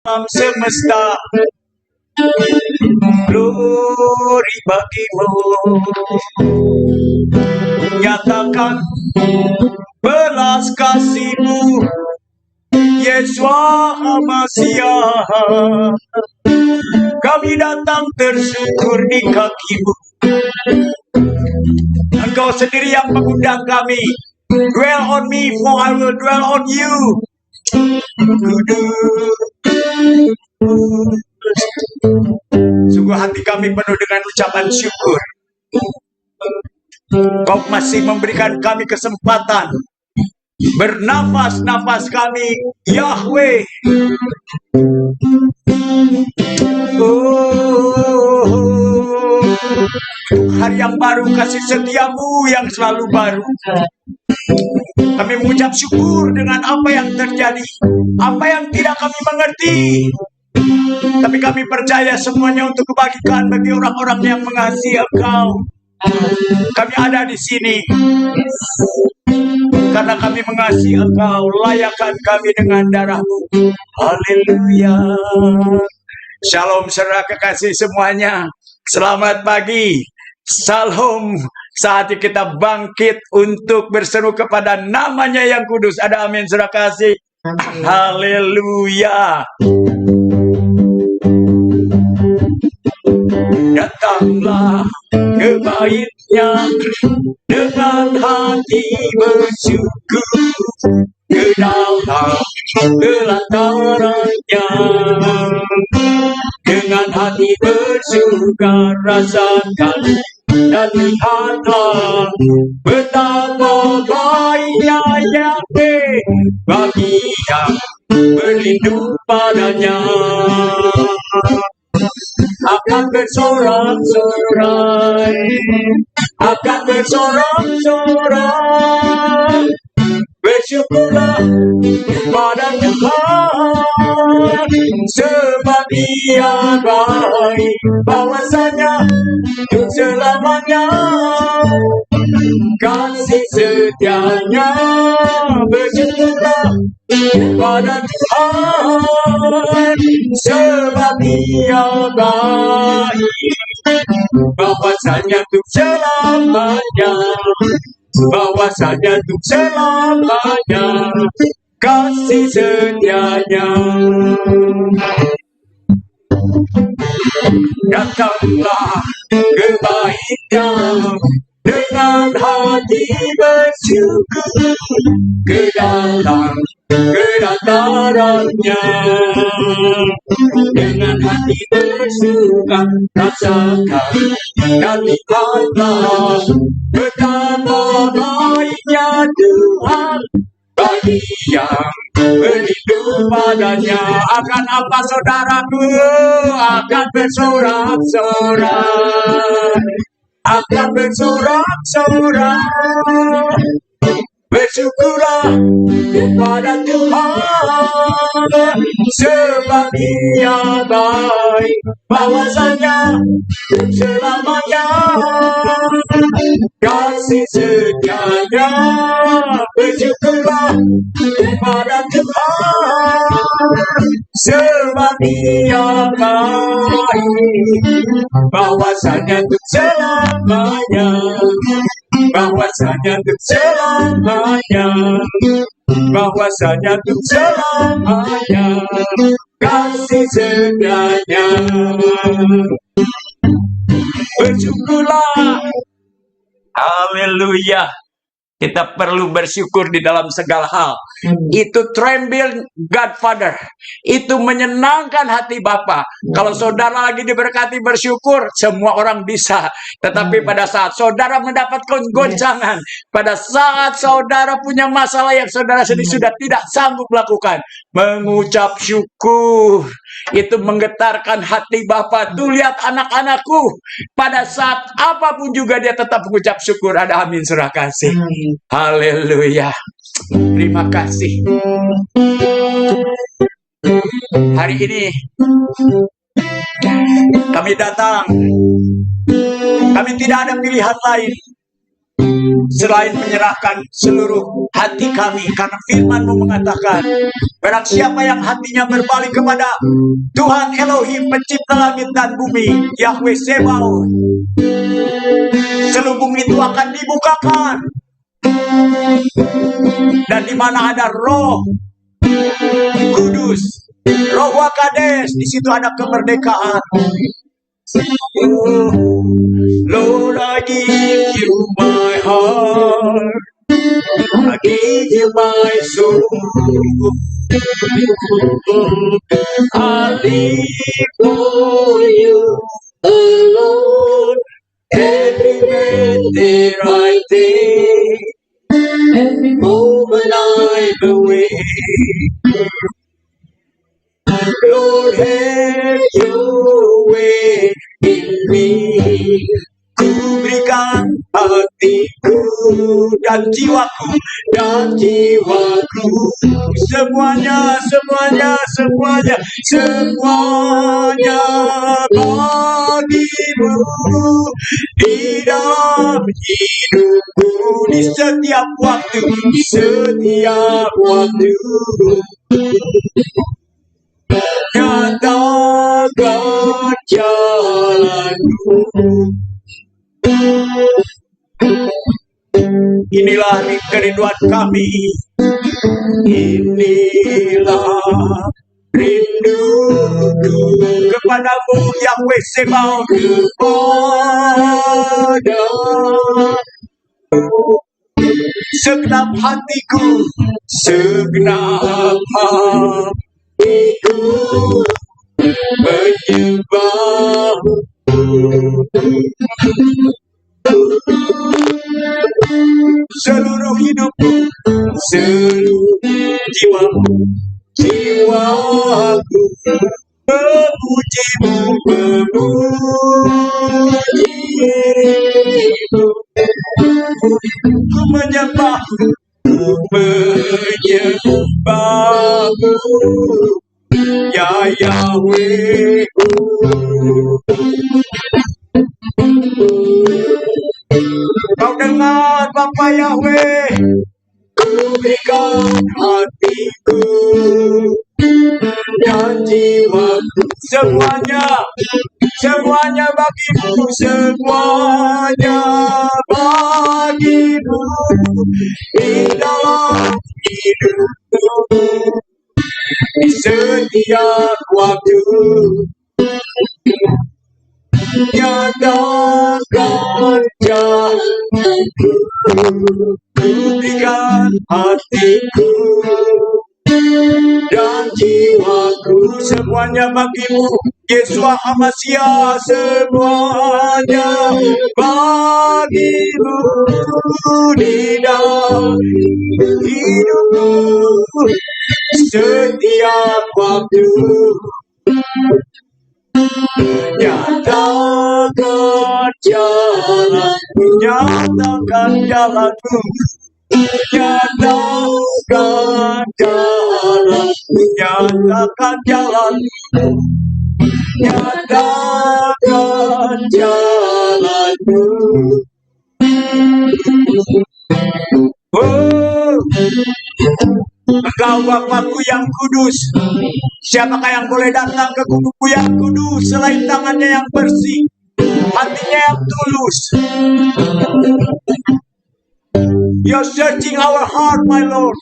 alam semesta. Glory bagimu. Nyatakan belas kasih-Mu, Yesua Masiah. Kami datang tersyukur di kaki-Mu. Engkau sendiri yang mengundang kami. Dwell on me, for I will dwell on you. Sungguh hati kami penuh dengan ucapan syukur. Kau masih memberikan kami kesempatan bernafas-nafas kami, Yahweh. Oh, hari yang baru, kasih setia-Mu yang selalu baru. Kami mengucap syukur dengan apa yang terjadi, apa yang tidak kami mengerti. Tapi kami percaya semuanya untuk kebajikan bagi orang-orang yang mengasihi Engkau. Kami ada di sini karena kami mengasihi Engkau. Layakkan kami dengan darah-Mu. Haleluya. Shalom saudara kekasih semuanya. Selamat pagi. Salam. Saatnya kita bangkit untuk berseru kepada namanya yang kudus. Ada amin saudara kasih. Haleluya. Datanglah ke bait-Nya dengan hati bersyukur, ke dalam pelataran-Nya dengan hati bersuka. Rasakan dan lihatlah betapa baiknya Yahweh bagi yang berlindung padanya. Akan bersorak-sorai, akan bersorak-sorai. Bersyukurlah pada Tuhan, sebab Dia baik, bahwasanya untuk selamanya kasih setianya. Bersyukurlah pada Tuhan, sebab Dia baik, bahwasanya untuk selamanya, bahwasanya untuk selamanya kasih setianya. Datanglah ke bait-Nya dengan hati bersyukur, ke dalam kedataran-Nya dengan hati bersuka. Rasakan dan lihatlah betapa baiknya Tuhan bagi yang berlindung padanya. Akan apa saudaraku? Akan bersorak-sorai, akan bersorak-sorai. Bersyukurlah kepada Tuhan, sebab Dia baik, bahwasanya selamanya kasih setianya. Bersyukurlah kepada Tuhan, sebab Dia baik, bahwasanya untuk selamanya, bahwasanya untuk selamanya, bahwasanya untuk selamanya kasih setianya. Bersyukurlah. Haleluya. Kita perlu bersyukur di dalam segala hal. Itu tremble God Father. Itu menyenangkan hati Bapa. Kalau saudara lagi diberkati bersyukur, semua orang bisa. Tetapi pada saat saudara mendapatkan goncangan, pada saat saudara punya masalah yang saudara sendiri sudah tidak sanggup lakukan, mengucap syukur itu menggetarkan hati Bapa. Tuh lihat anak-anakku, pada saat apapun juga dia tetap mengucap syukur. Ada amin surah kasih. Haleluya. Terima kasih. Hari ini kami datang. Kami tidak ada pilihan lain. selain menyerahkan seluruh hati kami, karena firman-Mu mengatakan, barang siapa yang hatinya berbalik kepada Tuhan Elohim pencipta langit dan bumi, Yahweh Sebaot, selubung itu akan dibukakan. Dan di mana ada Roh Kudus, Roh Wakades, di situ ada kemerdekaan. Oh, Lord, I give you my heart, I give you my soul, I live for you alone. Every breath that I take, every moment I'm awake, Lord, have your way in me. Ku berikan hatiku dan jiwaku, semuanya, semuanya, semuanya, semuanya bagimu di dalam hidupku, di setiap waktu, setiap waktu. Nyatakan jalanmu. Inilah kerinduan kami, inilah rinduku kepadamu, Yahweh Sebaot, kepada segenap hatiku, segenap hatiku menyembah. Seluruh hidupku, seluruh jiwaku memujimu, memujimu. Ku menyembahmu, ya Yahweh. Kau dengar Bapa Yahweh, ku berikan hatiku dan jiwaku, semuanya, semuanya bagimu, semuanya bagimu di dalam hidupku, di setiap waktu. Nyatakan jalanku, berikan hatiku dan jiwaku, semuanya bagimu, Yeshua HaMashiach, semuanya bagimu di dalam hidupku, setiap waktu. Nyatakan jalanku, nyatakan jalanku, nyatakan jalanku, nyatakan jalanku, nyatakan jalanku. Oh, Engkau Bapakku yang kudus. Siapakah yang boleh datang ke kubuku yang kudus selain tangannya yang bersih, hatinya yang tulus? You're searching our heart, my Lord.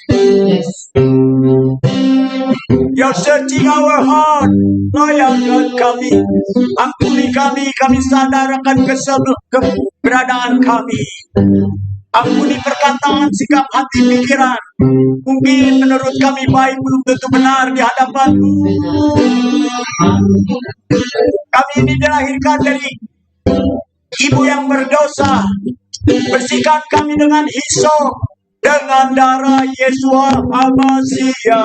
You're searching our heart. Layankan kami, ampuni kami, kami sadar akan keberadaan kami. Ampuni perkataan, sikap hati, pikiran. Mungkin menurut kami baik, belum tentu benar di hadapan-Mu. Kami ini dilahirkan dari ibu yang berdosa. Bersihkan kami dengan hisop, dengan darah Yeshua HaMashiach.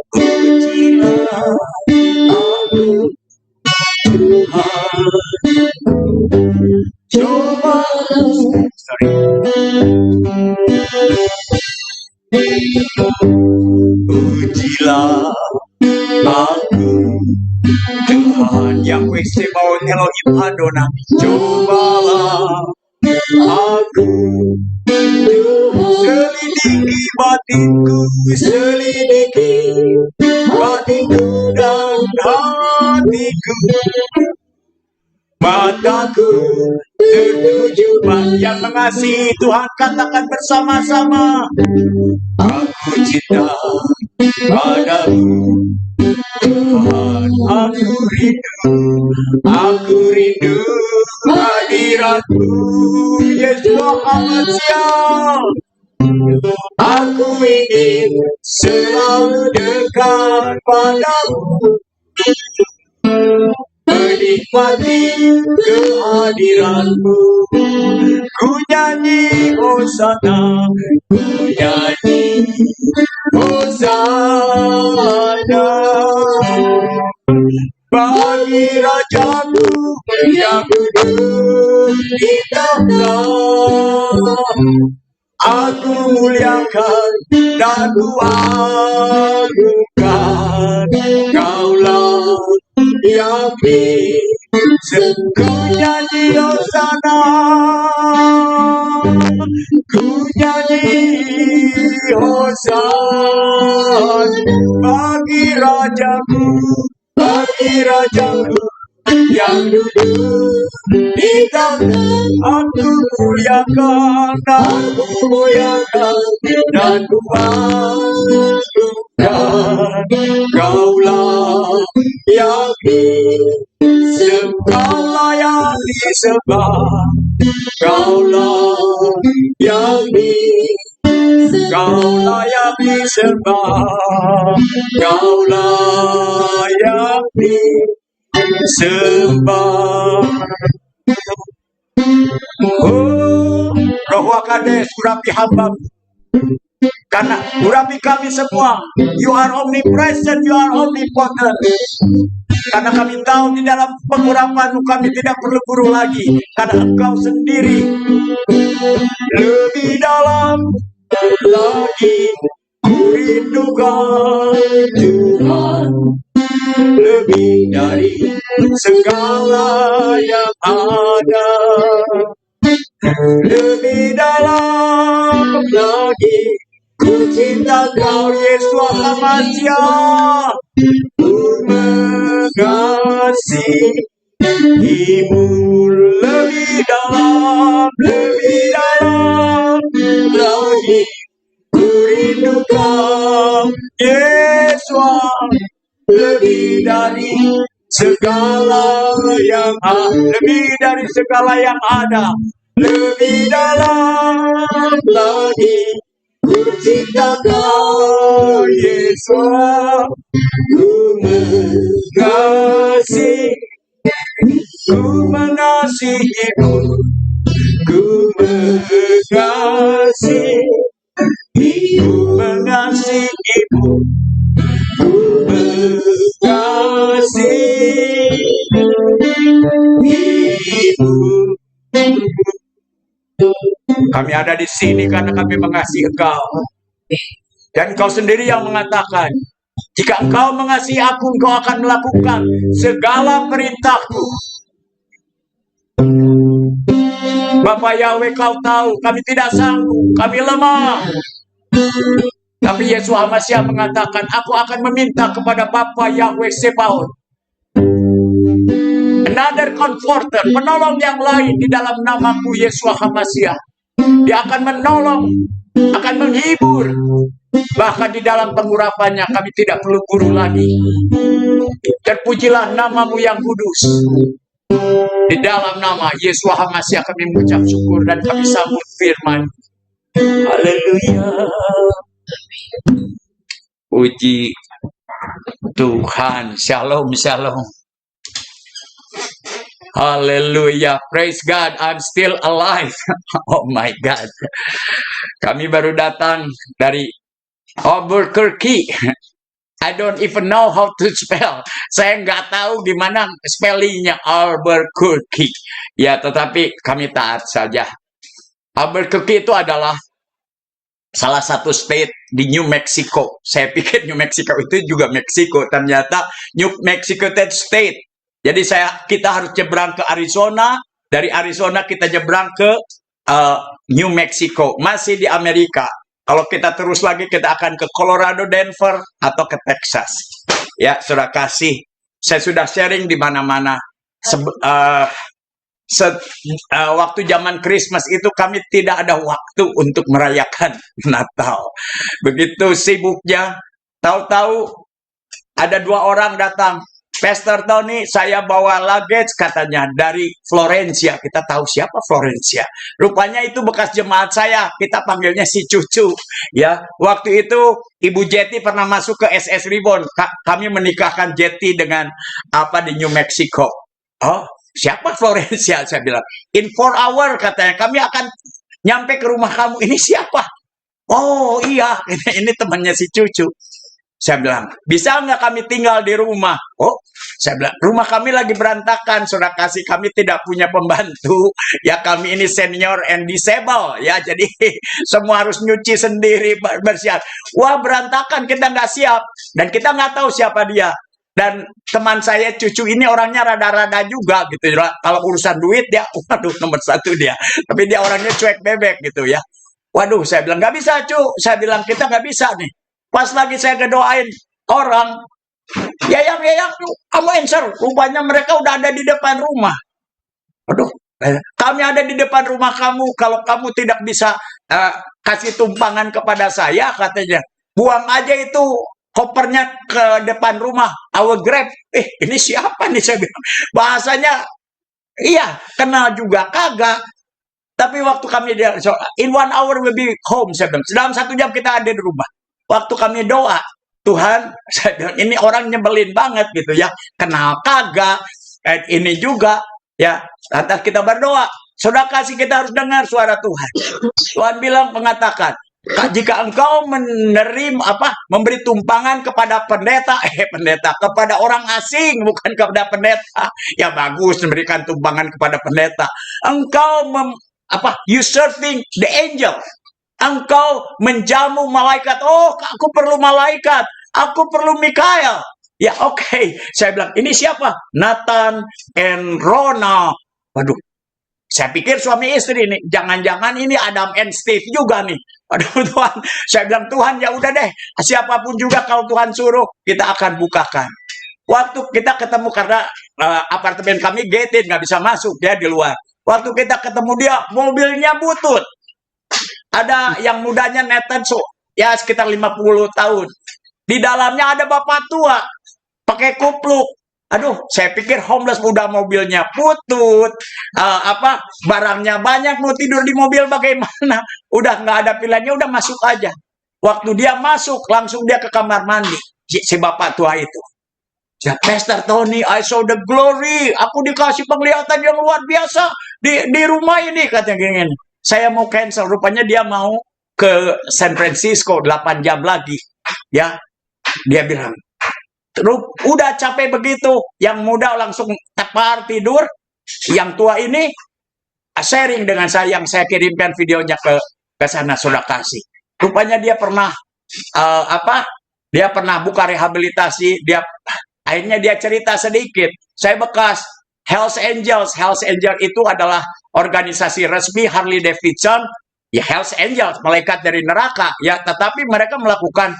Pujilah aku, Tuhan. Coba, sorry. Yahweh Sebaot Elohim Adonai. Cobalah aku selidiki batinku, selidiki batinku dan hatiku. Mataku tertuju yang mengasihi Tuhan, katakan bersama-sama. Aku cinta padamu Tuhan, aku rindu hadiratmu Yesus Hamasiah. Aku ingin selalu dekat padamu, menikmati kehadiranmu. Ku nyanyi Hosana, ku nyanyi Hosana bagi Rajaku yang duduk di tahta. Aku muliakan dan ku agungkan, Kaulah yang ku nyanyi Hosana, ku nyanyi Hosana bagi Rajaku yang duduk di tahta. Aku muliakan dan ku agungkan, Kaulah yang Kaulah yang disembah, Kaulah yang Kaulah yang disembah, Kaulah yang disembah. Oh, Roh Kades, urapi hamba, karena urapi kami semua. You are omnipresent, you are omnipotent. Karena kami tahu di dalam pengurapan kami tidak perlu guru lagi, karena Engkau sendiri lebih dalam lagi. Ku rindukan Tuhan lebih dari segala yang ada, lebih dalam lagi. Ku cinta Kau Yesus Hamasiah, ku mengasihimu lebih dalam lagi. Ku rindukan Yesus lebih dari segala yang lebih dari segala yang ada, lebih dalam lagi. Ku cinta Kau Yesus, ku mengasihimu, ku mengasihimu, ku mengasihimu. Kami ada di sini karena kami mengasihi Engkau. Dan Engkau sendiri yang mengatakan, jika Engkau mengasihi aku, Engkau akan melakukan segala perintahku. Bapak Yahweh, Kau tahu kami tidak sanggup, kami lemah. Tapi Yesus Hamasiah mengatakan, aku akan meminta kepada Bapa Yahweh Sebaot another comforter, penolong yang lain di dalam namaku Yesus Hamasiah. Dia akan menolong, akan menghibur. Bahkan di dalam pengurapannya kami tidak perlu guru lagi. Terpujilah namamu yang kudus. Di dalam nama Yesus Hamasiah kami mengucap syukur dan kami sambut firman. Haleluya. Puji Tuhan. Shalom, shalom. Haleluya. Praise God, I'm still alive. Oh my God. Kami baru datang dari Albuquerque. I don't even know how to spell. Saya nggak tahu gimana spellingnya Albuquerque. Ya, tetapi kami taat saja. Albuquerque itu adalah salah satu state di New Mexico. Saya pikir New Mexico itu juga Meksiko. Ternyata New Mexico State. Jadi kita harus nyebrang ke Arizona, dari Arizona kita nyebrang ke New Mexico, masih di Amerika. Kalau kita terus lagi kita akan ke Colorado, Denver, atau ke Texas. Ya, sudah kasih. Saya sudah sharing di mana-mana. Waktu zaman Christmas itu kami tidak ada waktu untuk merayakan Natal. Begitu sibuknya, tahu-tahu ada 2 orang datang. Pastor Tony, saya bawa luggage katanya dari Florencia. Kita tahu siapa Florencia. Rupanya itu bekas jemaat saya. Kita panggilnya si Cucu. Ya, waktu itu Ibu Jetty pernah masuk ke SS Ribbon. Kami menikahkan Jetty dengan di New Mexico. Oh, siapa Florencia? Saya bilang, in 4 hour katanya kami akan nyampe ke rumah kamu. Ini siapa? Oh iya, ini temannya si Cucu. Saya bilang, bisa nggak kami tinggal di rumah? Oh, saya bilang, rumah kami lagi berantakan, sudah kasih kami tidak punya pembantu. Ya kami ini senior and disable, ya jadi semua harus nyuci sendiri, bersiap. Wah berantakan, kita nggak siap dan kita nggak tahu siapa dia. Dan teman saya Cucu ini orangnya rada-rada juga gitu. Kalau urusan duit dia, waduh nomor 1 dia. Tapi dia orangnya cuek bebek gitu ya. Waduh, saya bilang nggak bisa cu. Saya bilang kita nggak bisa nih. Pas lagi saya ngedoain orang, yang kamu answer. Rupanya mereka udah ada di depan rumah. Aduh, kami ada di depan rumah kamu. Kalau kamu tidak bisa kasih tumpangan kepada saya, katanya, buang aja itu kopernya ke depan rumah. I will grab. Ini siapa nih saya bilang. Bahasanya, iya, kenal juga kagak. Tapi waktu kami in 1 hour will be home, saya bilang. Dalam 1 jam kita ada di rumah. Waktu kami doa, Tuhan, saya bilang, ini orang nyebelin banget gitu ya. Kenal kagak, ini juga, ya. Lantas kita berdoa, saudara kasih kita harus dengar suara Tuhan. Tuhan bilang, mengatakan, jika engkau memberi tumpangan kepada pendeta, kepada orang asing, bukan kepada pendeta. Ya bagus memberikan tumpangan kepada pendeta. Engkau usurping the angel. Engkau menjamu malaikat. Oh, aku perlu malaikat. Aku perlu Mikael. Ya, oke. Saya bilang, ini siapa? Nathan and Rona. Waduh. Saya pikir suami istri ini. Jangan-jangan ini Adam and Steve juga nih. Aduh, Tuhan. Saya bilang, Tuhan, ya udah deh. Siapapun juga kalau Tuhan suruh, kita akan bukakan. Waktu kita ketemu, karena apartemen kami gated, nggak bisa masuk. Dia di luar. Waktu kita ketemu dia, mobilnya butut. Ada yang mudanya Nathan, ya sekitar 50 tahun. Di dalamnya ada bapak tua, pakai kupluk. Aduh, saya pikir homeless, udah mobilnya butut, barangnya banyak, mau tidur di mobil bagaimana? Udah nggak ada pilihannya, udah masuk aja. Waktu dia masuk, langsung dia ke kamar mandi, si bapak tua itu. Pastor Tony, I saw the glory. Aku dikasih penglihatan yang luar biasa di rumah ini, katanya gini. Saya mau cancel, rupanya dia mau ke San Francisco 8 jam lagi. Ya, dia bilang, udah capek begitu. Yang muda langsung tepar tidur. Yang tua ini sharing dengan saya, yang saya kirimkan videonya ke sana, sudah kasih. Rupanya dia pernah dia pernah buka rehabilitasi. Akhirnya dia cerita sedikit. Saya bekas Hells Angels. Hells Angels itu adalah organisasi resmi Harley Davidson. Ya, Hells Angels, malaikat dari neraka. Ya, tetapi mereka melakukan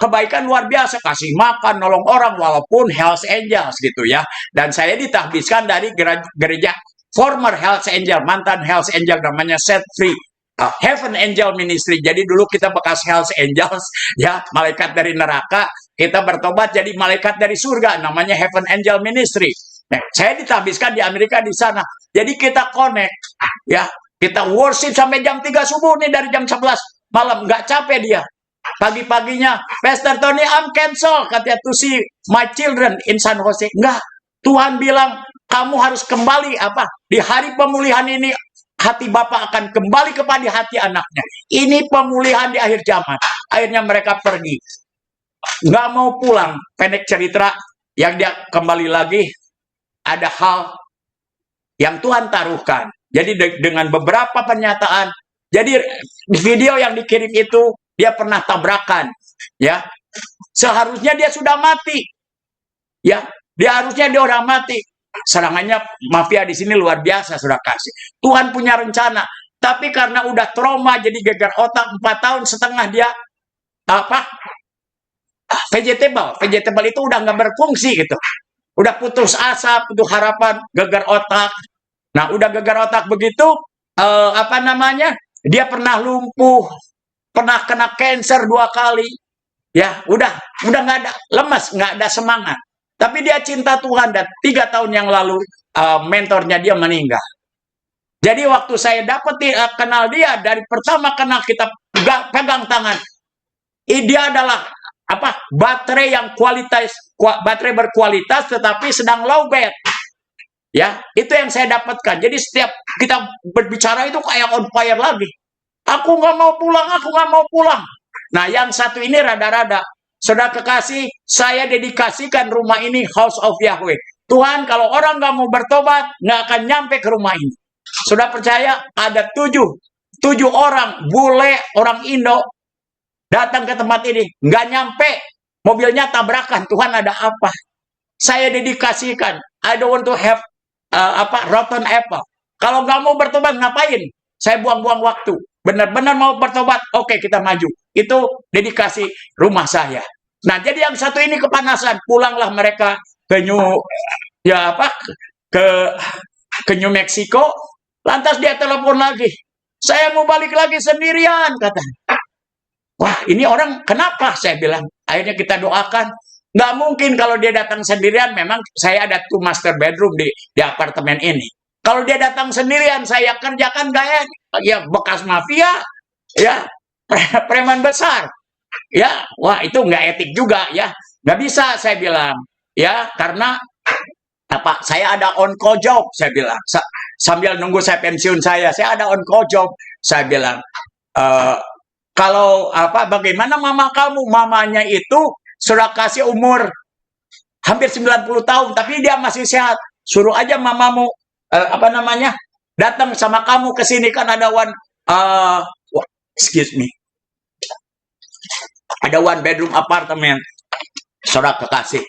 kebaikan luar biasa, kasih makan, nolong orang, walaupun Hells Angels gitu ya. Dan saya ditahbiskan dari gereja former Hells Angel, mantan Hells Angel, namanya Set Free Heaven Angel Ministry. Jadi dulu kita bekas Hells Angels, ya, malaikat dari neraka. Kita bertobat jadi malaikat dari surga, namanya Heaven Angel Ministry. Nah, saya ditahbiskan di Amerika di sana. Jadi kita connect, ya, kita worship sampai jam 3 subuh nih, dari jam 11 malam, nggak capek dia. Pagi-paginya, Pastor Tony, I'm cancel, katanya, to see my children in San Jose. Enggak, Tuhan bilang, kamu harus kembali, di hari pemulihan ini, hati Bapak akan kembali kepada hati anaknya. Ini pemulihan di akhir zaman. Akhirnya mereka pergi. Nggak mau pulang, pendek cerita, yang dia kembali lagi, ada hal yang Tuhan taruhkan. Jadi dengan beberapa pernyataan, jadi video yang dikirim itu, dia pernah tabrakan, ya. Seharusnya dia sudah mati, ya. Harusnya dia orang mati. Serangannya mafia di sini luar biasa, sudah kasih. Tuhan punya rencana. Tapi karena udah trauma, jadi gegar otak 4 tahun setengah dia apa? Vegetable. Vegetable itu udah nggak berfungsi gitu. Udah putus asa, putus harapan, gegar otak. Nah, udah gegar otak begitu, apa namanya? Dia pernah lumpuh, pernah kena cancer 2 kali. Ya, udah nggak ada, lemas, nggak ada semangat. Tapi dia cinta Tuhan, dan 3 tahun yang lalu mentornya dia meninggal. Jadi waktu saya dapat kenal dia, dari pertama kenal kita pegang tangan, dia adalah apa? Baterai yang baterai berkualitas tetapi sedang lowbat. Ya, itu yang saya dapatkan. Jadi setiap kita berbicara itu kayak on fire lagi. Aku nggak mau pulang, aku nggak mau pulang. Nah, yang satu ini rada-rada. Saudara kekasih, saya dedikasikan rumah ini House of Yahweh. Tuhan, kalau orang nggak mau bertobat, nggak akan nyampe ke rumah ini. Sudah percaya ada 7 orang bule, orang Indo datang ke tempat ini, nggak nyampe, mobilnya tabrakan. Tuhan, ada apa? Saya dedikasikan. I don't want to have rotten apple. Kalau nggak mau bertobat, ngapain? Saya buang-buang waktu. Benar-benar mau bertobat, oke, kita maju. Itu dedikasi rumah saya. Nah, jadi yang satu ini kepanasan, pulanglah mereka ke New Mexico. Lantas dia telepon lagi. Saya mau balik lagi sendirian, katanya. Wah, ini orang kenapa? Saya bilang. Akhirnya kita doakan. Nggak mungkin kalau dia datang sendirian. Memang saya ada 2 master bedroom di apartemen ini. Kalau dia datang sendirian, saya kerjakan gaya ya bekas mafia, ya preman besar. Ya, wah itu nggak etik juga ya. Nggak bisa, saya bilang. Ya, karena apa? Saya ada on call job, saya bilang. Sambil nunggu saya pensiun saya ada on call job. Saya bilang, kalau apa? Bagaimana mama kamu? Mamanya itu sudah kasih umur hampir 90 tahun, tapi dia masih sehat. Suruh aja mamamu datang sama kamu ke sini, kan ada excuse me. Ada 1 bedroom apartemen. Saudara kekasih.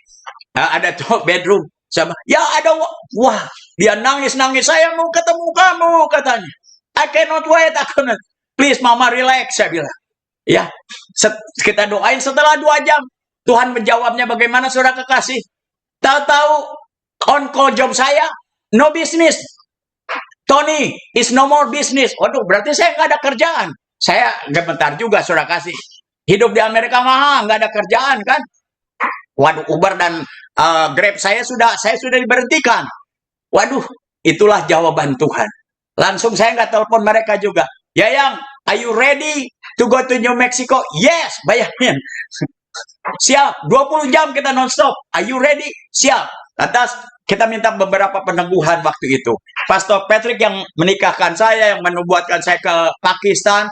Ada 2 bedroom. Sama, ya ada, wah, dia nangis-nangis, saya mau ketemu kamu, katanya. I cannot wait, please mama relax, saya bilang. Ya, kita doain setelah 2 jam. Tuhan menjawabnya bagaimana, saudara kekasih? Tahu-tahu on call job saya, no business. Tony, is no more business. Waduh, berarti saya nggak ada kerjaan. Saya gemetar juga, saudara kasih. Hidup di Amerika mahal, nggak ada kerjaan kan? Waduh, Uber dan Grab saya sudah diberhentikan. Waduh, itulah jawaban Tuhan. Langsung saya nggak telepon mereka juga. Yayang, are you ready to go to New Mexico? Yes, bayangin. Siap, 20 jam kita nonstop. Are you ready? Siap. Lantas kita minta beberapa peneguhan waktu itu. Pastor Patrick yang menikahkan saya, yang menubuatkan saya ke Pakistan,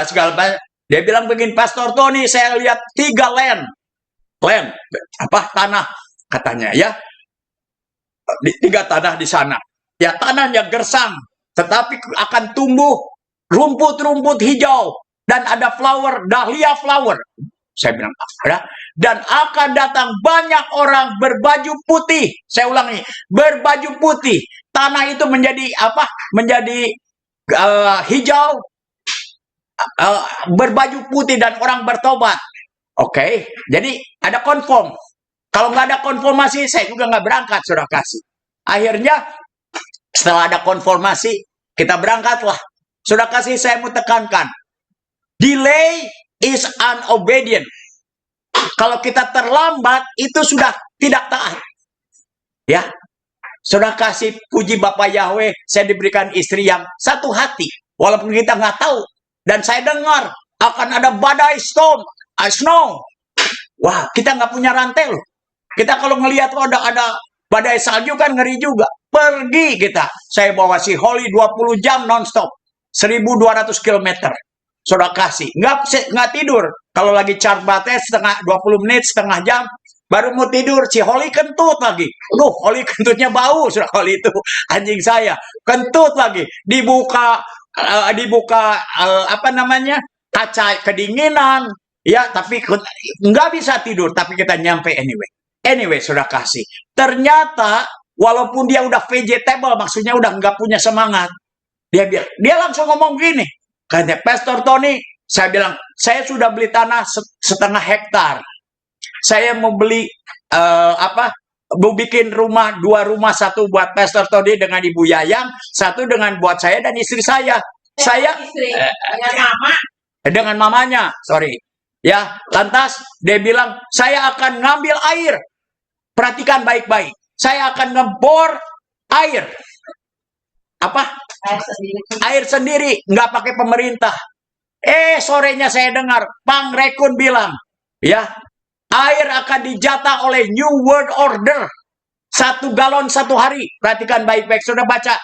segala macam. Dia bilang begini, Pastor Tony, saya lihat 3 land, tanah, katanya ya. 3 tanah di sana. Ya, tanahnya gersang, tetapi akan tumbuh rumput-rumput hijau dan ada flower, dahlia flower. Saya bilang, ada. Dan akan datang banyak orang berbaju putih. Saya ulangi, berbaju putih. Tanah itu menjadi apa? Menjadi hijau, berbaju putih, dan orang bertobat. Oke, jadi ada konform. Kalau nggak ada konformasi, saya juga nggak berangkat, saudara kasih. Akhirnya, setelah ada konformasi, kita berangkatlah. Saudara kasih, saya mau tekankan. Delay is unobedient. Kalau kita terlambat, itu sudah tidak taat. Ya, saudara kasih, puji Bapak Yahweh, saya diberikan istri yang satu hati. Walaupun kita nggak tahu. Dan saya dengar, akan ada badai storm, snow. Wah, kita nggak punya rantai loh. Kita kalau ngelihat ada badai salju kan ngeri juga. Pergi kita. Saya bawa si Holly 20 jam nonstop. 1.200 km. Saudara kasih. Nggak tidur. Kalau lagi charge baterai 20 menit, setengah jam. Baru mau tidur. Si Holly kentut lagi. Loh, Holly kentutnya bau. Saudara Holly itu anjing saya. Kentut lagi. Dibuka kaca kedinginan. Ya, tapi nggak bisa tidur. Tapi kita nyampe anyway. Anyway, sudah kasih. Ternyata walaupun dia udah vegetable, maksudnya udah nggak punya semangat, dia langsung ngomong gini, katanya, Pastor Tony, saya bilang, saya sudah beli tanah setengah hektar. Saya mau beli mau bikin rumah, 2 rumah, satu buat Pastor Tony dengan Ibu Yayang, satu dengan buat saya dan istri saya. Saya dengan mamanya, sorry. Ya, lantas dia bilang, saya akan ngambil air. Perhatikan baik-baik. Saya akan ngebor air. Apa? Air sendiri, nggak pakai pemerintah. Sorenya saya dengar Bang Rekun bilang, ya, air akan dijatah oleh New World Order. 1 galon 1 hari. Perhatikan baik-baik. Sudah baca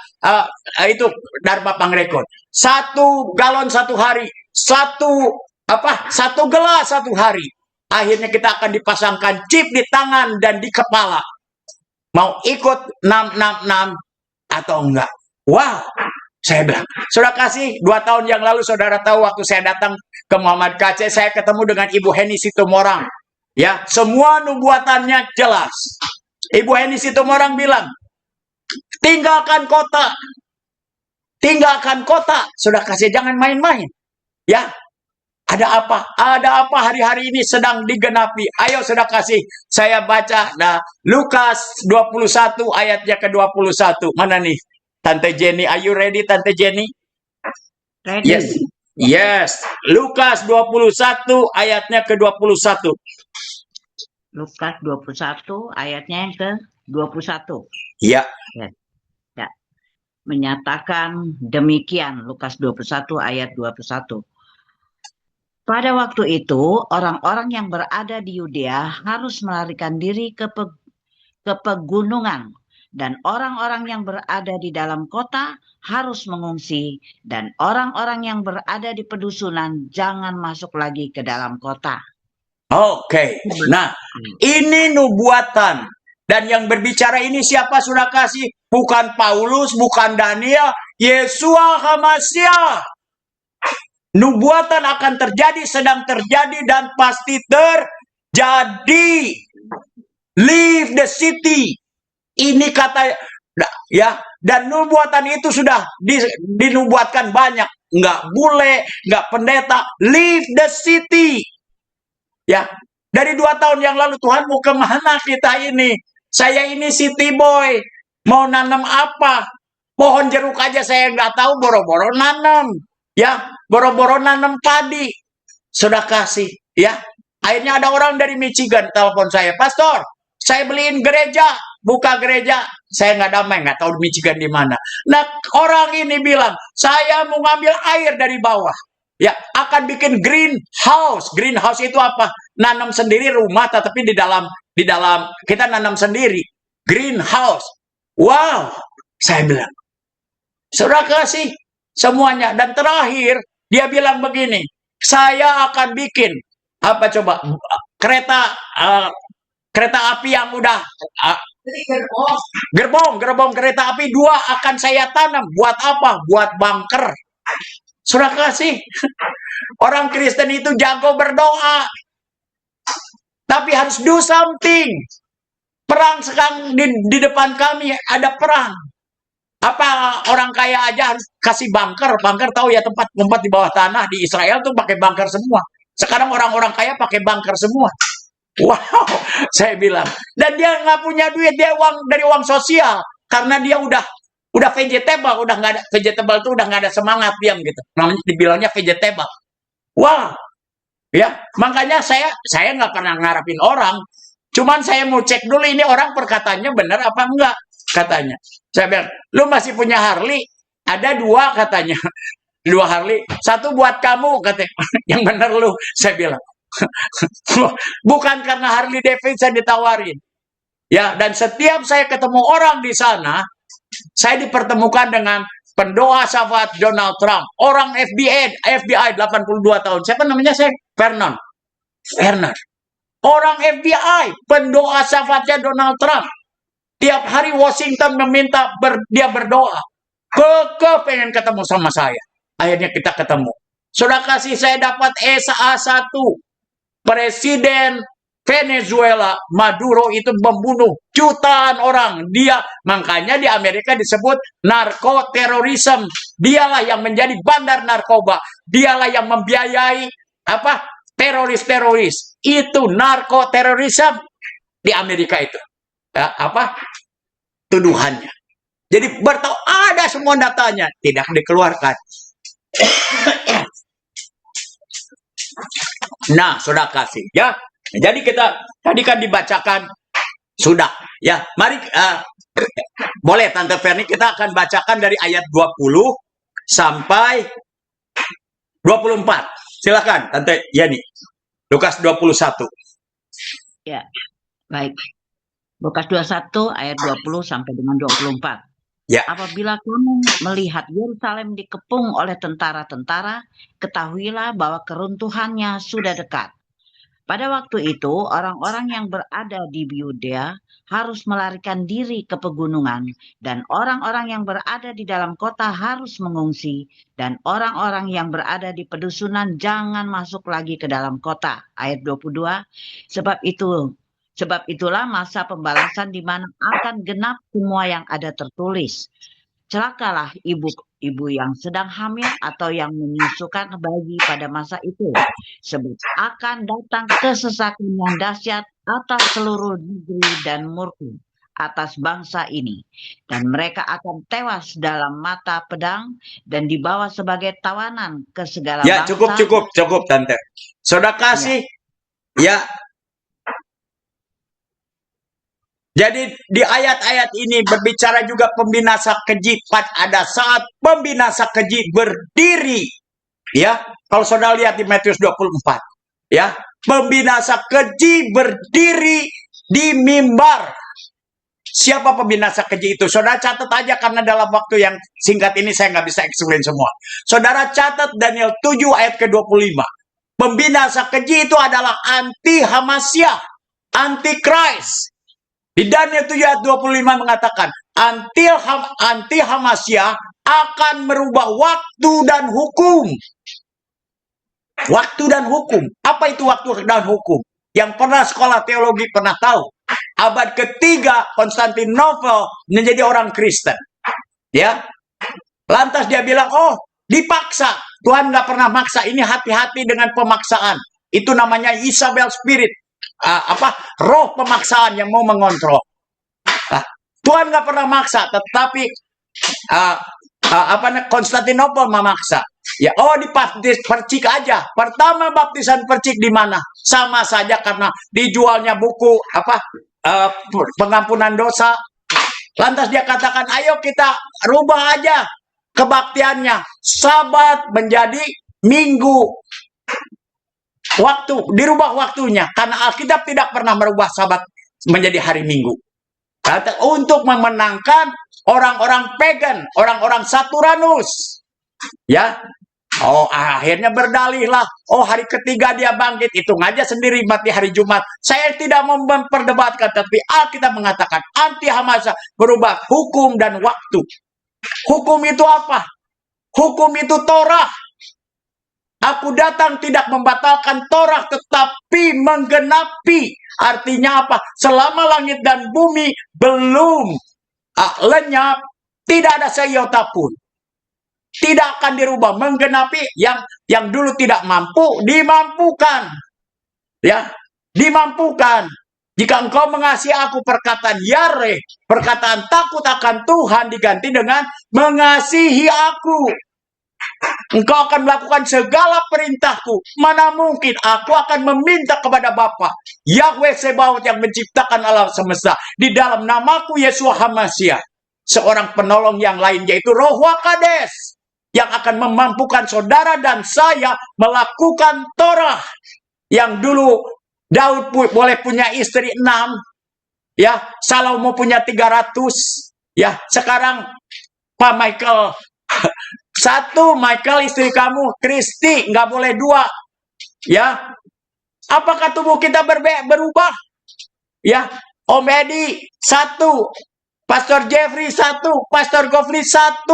itu Dharma Bang Rekun. 1 galon 1 hari. 1 gelas 1 hari. Akhirnya kita akan dipasangkan chip di tangan dan di kepala. Mau ikut 666 atau enggak? Wow, saya bilang, sudah kasih 2 tahun yang lalu saudara tahu waktu saya datang ke Muhammad KC, saya ketemu dengan Ibu Heni Situmorang. Ya, semua nubuatannya jelas. Ibu Heni Situmorang bilang, tinggalkan kota. Tinggalkan kota. Sudah kasih, jangan main-main. Ya, ada apa? Ada apa hari-hari ini sedang digenapi? Ayo sudah kasih. Saya baca. Nah, Lukas 21 ayatnya ke-21. Mana nih? Tante Jenny, are you ready, Tante Jenny? Ready. Yes. Yes. Lukas 21 ayatnya ke-21. Lukas 21 ayatnya yang ke-21. Ya. Ya. Menyatakan demikian, Lukas 21 ayat 21. Pada waktu itu, orang-orang yang berada di Yudea harus melarikan diri ke pegunungan, dan orang-orang yang berada di dalam kota harus mengungsi, dan orang-orang yang berada di pedusunan jangan masuk lagi ke dalam kota. Oke. Nah, ini nubuatan. Dan yang berbicara ini siapa sudah kasih? Bukan Paulus, bukan Daniel, Yesua HaMashiach. Nubuatan akan terjadi, sedang terjadi, dan pasti terjadi. Leave the city. Ini kata, ya, dan nubuatan itu sudah dinubuatkan banyak. Nggak bule, nggak pendeta. Leave the city. Ya, dari 2 tahun yang lalu Tuhan mau kemana kita ini? Saya ini city boy, mau nanam apa? Pohon jeruk aja saya nggak tahu, boro-boro nanam. Ya, boro-boro nanam padi. Sudah kasih, ya. Akhirnya ada orang dari Michigan telepon saya, Pastor, saya beliin gereja, buka gereja. Saya nggak damai, nggak tahu Michigan di mana. Nah, orang ini bilang, saya mau ngambil air dari bawah. Ya, akan bikin greenhouse. Greenhouse itu apa? Nanam sendiri rumah, tetapi di dalam kita nanam sendiri. Greenhouse. Wow, saya bilang. Saudara kasih semuanya. Dan terakhir, dia bilang begini, saya akan bikin, apa coba, kereta api yang udah, gerbong kereta api 2 akan saya tanam. Buat apa? Buat bunker. Sudah kasih. Orang Kristen itu jago berdoa. Tapi harus do something. Perang sekarang di depan kami ada perang. Apa orang kaya aja harus kasih bunker? Bunker tahu ya, tempat di bawah tanah di Israel tuh pakai bunker semua. Sekarang orang-orang kaya pakai bunker semua. Wow, saya bilang. Dan dia nggak punya duit, dia dari uang sosial. Karena dia udah vegetable, udah nggak ada vegetable tuh, udah nggak ada semangat diam gitu. Namanya dibilangnya vegetable. Wah, ya makanya saya nggak pernah ngarapin orang. Cuman saya mau cek dulu ini orang perkataannya benar apa enggak katanya. Saya bilang, lu masih punya Harley? Ada 2 katanya. 2 Harley, 1 buat kamu katanya. Yang benar lu, saya bilang. Bukan karena Harley Davidson ditawarin. Ya, dan setiap saya ketemu orang di sana, saya dipertemukan dengan pendoa syafaat Donald Trump, orang FBI 82 tahun. Siapa namanya saya? Vernon. Orang FBI, pendoa syafaatnya Donald Trump. Tiap hari Washington meminta dia berdoa. Pengen ketemu sama saya. Akhirnya kita ketemu. Sudah kasih saya dapat SA1. Presiden Venezuela, Maduro itu membunuh jutaan orang. Makanya di Amerika disebut narkoterorisme. Dialah yang menjadi bandar narkoba. Dialah yang membiayai teroris-teroris. Itu narkoterorisme di Amerika itu. Tuduhannya. Jadi ada semua datanya, tidak dikeluarkan. Nah, sudah kasih ya. Jadi kita tadi kan dibacakan sudah ya. Mari boleh Tante Ferni kita akan bacakan dari ayat 20 sampai 24. Silakan Tante Yani. Lukas 21. Ya, baik. Lukas 21 ayat 20 sampai dengan 24. Ya. Apabila kamu melihat Yerusalem dikepung oleh tentara-tentara, ketahuilah bahwa keruntuhannya sudah dekat. Pada waktu itu, orang-orang yang berada di Yudea harus melarikan diri ke pegunungan, dan orang-orang yang berada di dalam kota harus mengungsi, dan orang-orang yang berada di pedusunan jangan masuk lagi ke dalam kota. Ayat 22, Sebab itulah masa pembalasan di mana akan genap semua yang ada tertulis. Celakalah ibu yang sedang hamil atau yang menyusukan bayi pada masa itu, sebab akan datang kesesakan yang dahsyat atas seluruh negeri dan murka atas bangsa ini, dan mereka akan tewas dalam mata pedang dan dibawa sebagai tawanan ke segala ya, bangsa. cukup Tante. Saudara kasih ya. Jadi di ayat-ayat ini berbicara juga pembinasa keji. Ada saat pembinasa keji berdiri. Ya, kalau saudara lihat di Matius 24. Ya, pembinasa keji berdiri di mimbar. Siapa pembinasa keji itu? Saudara catat aja karena dalam waktu yang singkat ini saya nggak bisa explain semua. Saudara catat Daniel 7 ayat ke-25. Pembinasa keji itu adalah anti-Hamasyah, anti-Christ. Di Daniel 7 ayat 25 mengatakan, anti-Hamasyah akan merubah waktu dan hukum. Waktu dan hukum. Apa itu waktu dan hukum? Yang pernah sekolah teologi pernah tahu. Abad ketiga Konstantinopel menjadi orang Kristen. Ya. Lantas dia bilang, dipaksa. Tuhan nggak pernah maksa. Ini hati-hati dengan pemaksaan. Itu namanya Isabel Spirit. Roh pemaksaan yang mau mengontrol. Tuhan nggak pernah maksa, tetapi Konstantinopel memaksa. Ya, dibaptis percik aja. Pertama baptisan percik di mana? Sama saja karena dijualnya buku pengampunan dosa. Lantas dia katakan, ayo kita rubah aja kebaktiannya. Sabat menjadi minggu. Dirubah waktunya karena Alkitab tidak pernah merubah sabat menjadi hari Minggu. Untuk memenangkan orang-orang pagan, orang-orang Saturnus. Ya. Akhirnya berdalihlah. Hari ketiga dia bangkit, hitung aja sendiri mati hari Jumat. Saya tidak memperdebatkan, tapi Alkitab mengatakan anti-Hamasyah berubah hukum dan waktu. Hukum itu apa? Hukum itu Torah. Aku datang tidak membatalkan Torah, tetapi menggenapi. Artinya apa? Selama langit dan bumi belum lenyap, tidak ada seiota pun. Tidak akan dirubah. Menggenapi yang dulu tidak mampu, dimampukan. Ya, dimampukan. Jika engkau mengasihi aku, perkataan Yare, perkataan takut akan Tuhan diganti dengan mengasihi aku. Engkau akan melakukan segala perintahku. Mana mungkin aku akan meminta kepada Bapa Yahweh Sebaot yang menciptakan alam semesta. Di dalam namaku Yeshua HaMashiach. Seorang penolong yang lain yaitu Roh Wakades. Yang akan memampukan saudara dan saya melakukan Torah. Yang dulu Daud boleh punya istri 6. Ya, Salomo punya 300. Ya, sekarang Pak Michael 1, Michael istri kamu, Kristi, nggak boleh 2. Ya, apakah tubuh kita berubah? Ya, Om Edi 1, Pastor Jeffrey 1, Pastor Gofli 1.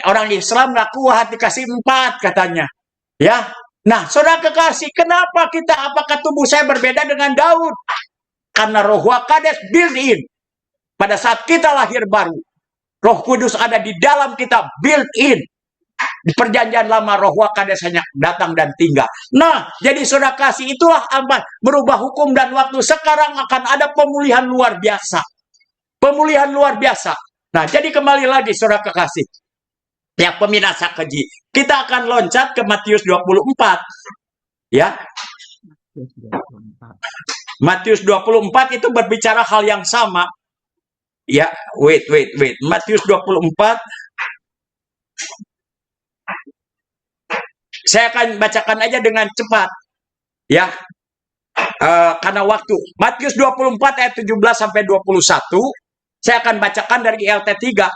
Orang Islam nggak kuat dikasih 4 katanya. Ya, Nah, saudara kekasih, kenapa apakah tubuh saya berbeda dengan Daud? Karena Roh Kades built in. Pada saat kita lahir baru, Roh Kudus ada di dalam kita, built in. Di perjanjian lama Roh Kades hanya datang dan tinggal. Nah, jadi saudara kasih, itulah apa berubah hukum dan waktu. Sekarang akan ada pemulihan luar biasa. Pemulihan luar biasa. Nah, jadi kembali lagi saudara kekasih. Ya, pemirsa keji. Kita akan loncat ke Matius 24. Ya. Matius 24 itu berbicara hal yang sama. Ya, wait. Matius 24. Saya akan bacakan aja dengan cepat. Ya. Karena waktu. Matius 24 ayat 17 sampai 21. Saya akan bacakan dari ILT3.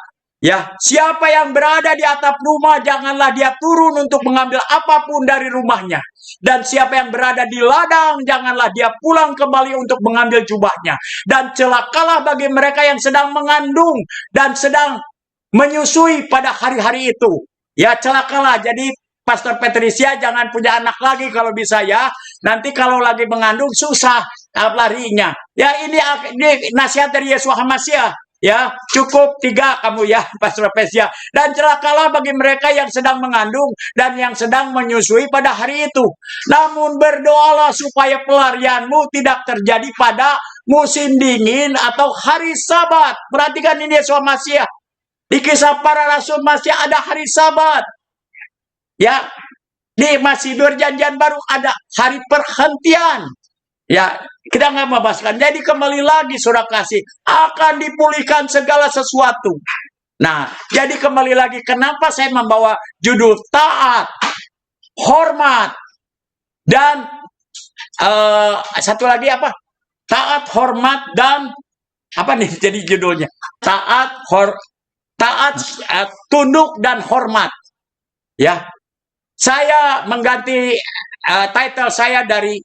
Ya, siapa yang berada di atap rumah, janganlah dia turun untuk mengambil apapun dari rumahnya. Dan siapa yang berada di ladang, janganlah dia pulang kembali untuk mengambil jubahnya. Dan celakalah bagi mereka yang sedang mengandung dan sedang menyusui pada hari-hari itu. Ya, celakalah. Jadi Pastor Patricia jangan punya anak lagi kalau bisa ya. Nanti kalau lagi mengandung susah larinya. Ya, ini nasihat dari Yesus Hamasiah. Ya, cukup 3 kamu ya, Pastor Patricia. Dan celakalah bagi mereka yang sedang mengandung dan yang sedang menyusui pada hari itu. Namun berdoalah supaya pelarianmu tidak terjadi pada musim dingin atau hari Sabat. Perhatikan ini Yesus Hamasiah. Di Kisah Para Rasul masih ada hari Sabat. Ya, di masih perjanjian baru ada hari perhentian. Ya, kita nggak membahaskan. Jadi kembali lagi saudara kasih, akan dipulihkan segala sesuatu. Nah, jadi kembali lagi, kenapa saya membawa judul taat, hormat, dan satu lagi apa? Taat, hormat, dan apa nih jadi judulnya? Taat, tunduk dan hormat. Ya, saya mengganti title saya dari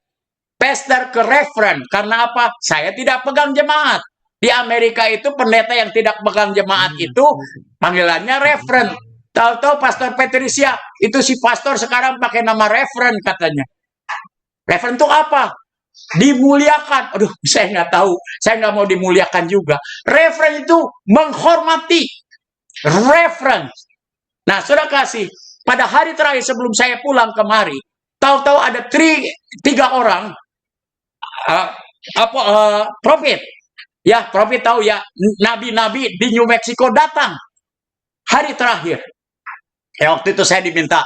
pastor ke reverend. Karena apa? Saya tidak pegang jemaat. Di Amerika itu pendeta yang tidak pegang jemaat itu panggilannya reverend. Tahu-tahu Pastor Patricia itu si pastor sekarang pakai nama reverend katanya. Reverend itu apa? Dimuliakan. Aduh, saya nggak tahu. Saya nggak mau dimuliakan juga. Reverend itu menghormati. Reverend. Nah, saudara kasih, pada hari terakhir sebelum saya pulang kemari, tahu-tahu ada 3 orang profit. Ya, profit tahu ya, nabi-nabi di New Mexico datang hari terakhir. Ya, waktu itu saya diminta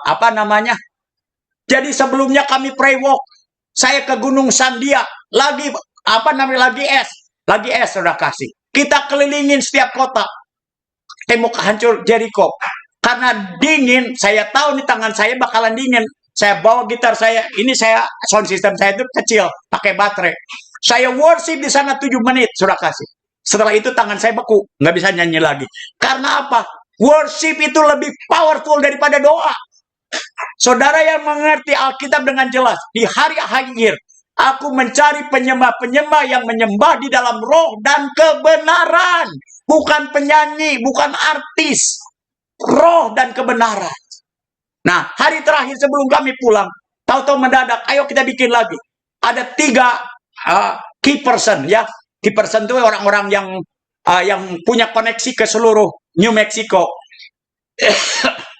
apa namanya? Jadi sebelumnya kami pray walk. Saya ke Gunung Sandia, lagi Lagi es sudah kasih. Kita kelilingin setiap kota. Tembok hancur Jericho. Karena dingin, saya tahu nih tangan saya bakalan dingin. Saya bawa gitar saya, sound system saya itu kecil, pakai baterai. Saya worship di sana 7 menit, sudah kasih. Setelah itu tangan saya beku, nggak bisa nyanyi lagi. Karena apa? Worship itu lebih powerful daripada doa. Saudara yang mengerti Alkitab dengan jelas, di hari akhir, aku mencari penyembah-penyembah yang menyembah di dalam roh dan kebenaran. Bukan penyanyi, bukan artis. Roh dan kebenaran. Nah, hari terakhir sebelum kami pulang, tahu-tahu mendadak, ayo kita bikin lagi. Ada 3 key person, ya. Key person itu orang-orang yang punya koneksi ke seluruh New Mexico.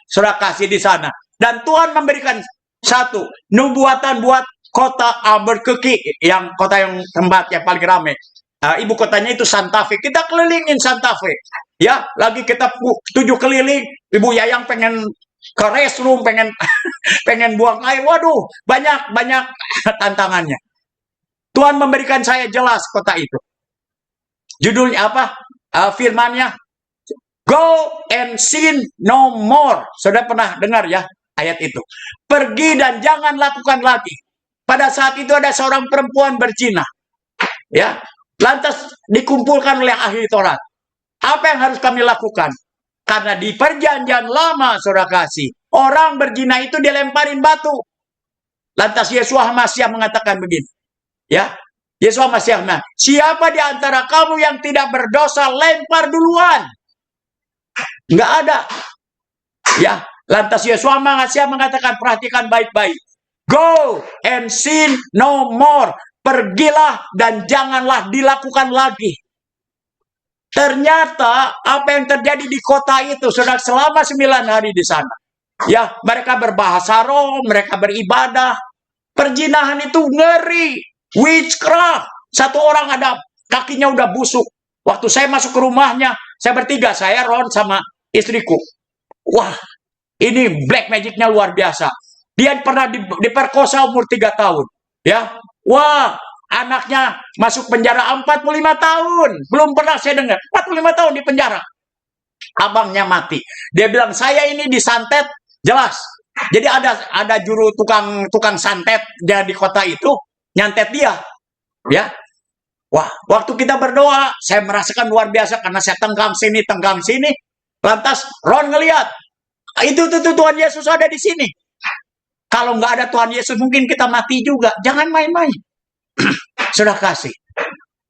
Sudah kasih di sana. Dan Tuhan memberikan satu nubuatan buat kota Albuquerque, yang kota yang tempat yang paling ramai. Ibu kotanya itu Santa Fe. Kita kelilingin Santa Fe. Ya, lagi kita 7 keliling. Ibu Yayang pengen ke restroom, pengen buang air. Waduh, banyak tantangannya. Tuhan memberikan saya jelas kota itu. Judulnya apa? Firmannya, go and sin no more. Sudah pernah dengar ya ayat itu? Pergi dan jangan lakukan lagi. Pada saat itu ada seorang perempuan berzina. Ya, lantas dikumpulkan oleh ahli Taurat. Apa yang harus kami lakukan? Karena di perjanjian lama, saudara kasih, orang berzina itu dilemparin batu. Lantas Yesus Hamasiah mengatakan begini. Ya, Yesus Hamasiah, siapa di antara kamu yang tidak berdosa, lempar duluan. Nggak ada. Ya, Lantas Yosua mengatakan, perhatikan baik-baik. Go and sin no more. Pergilah dan janganlah dilakukan lagi. Ternyata apa yang terjadi di kota itu sudah selama 9 hari di sana. Ya, mereka berbahasa roh, mereka beribadah. Perzinahan itu ngeri. Witchcraft. Satu orang ada kakinya udah busuk. Waktu saya masuk ke rumahnya, saya bertiga, saya, Ron, sama istriku. Wah, ini black magicnya luar biasa. Dia pernah diperkosa umur 3 tahun. Ya, wah, anaknya masuk penjara 45 tahun. Belum pernah saya dengar. 45 tahun di penjara. Abangnya mati. Dia bilang, saya ini disantet, jelas. Jadi ada juru tukang santet dia di kota itu, nyantet dia. Ya. Wah, waktu kita berdoa, saya merasakan luar biasa karena saya tenggang sini. Lantas Ron ngelihat, itu Tuhan Yesus ada di sini. Kalau nggak ada Tuhan Yesus, mungkin kita mati juga. Jangan main-main. Sudah kasih.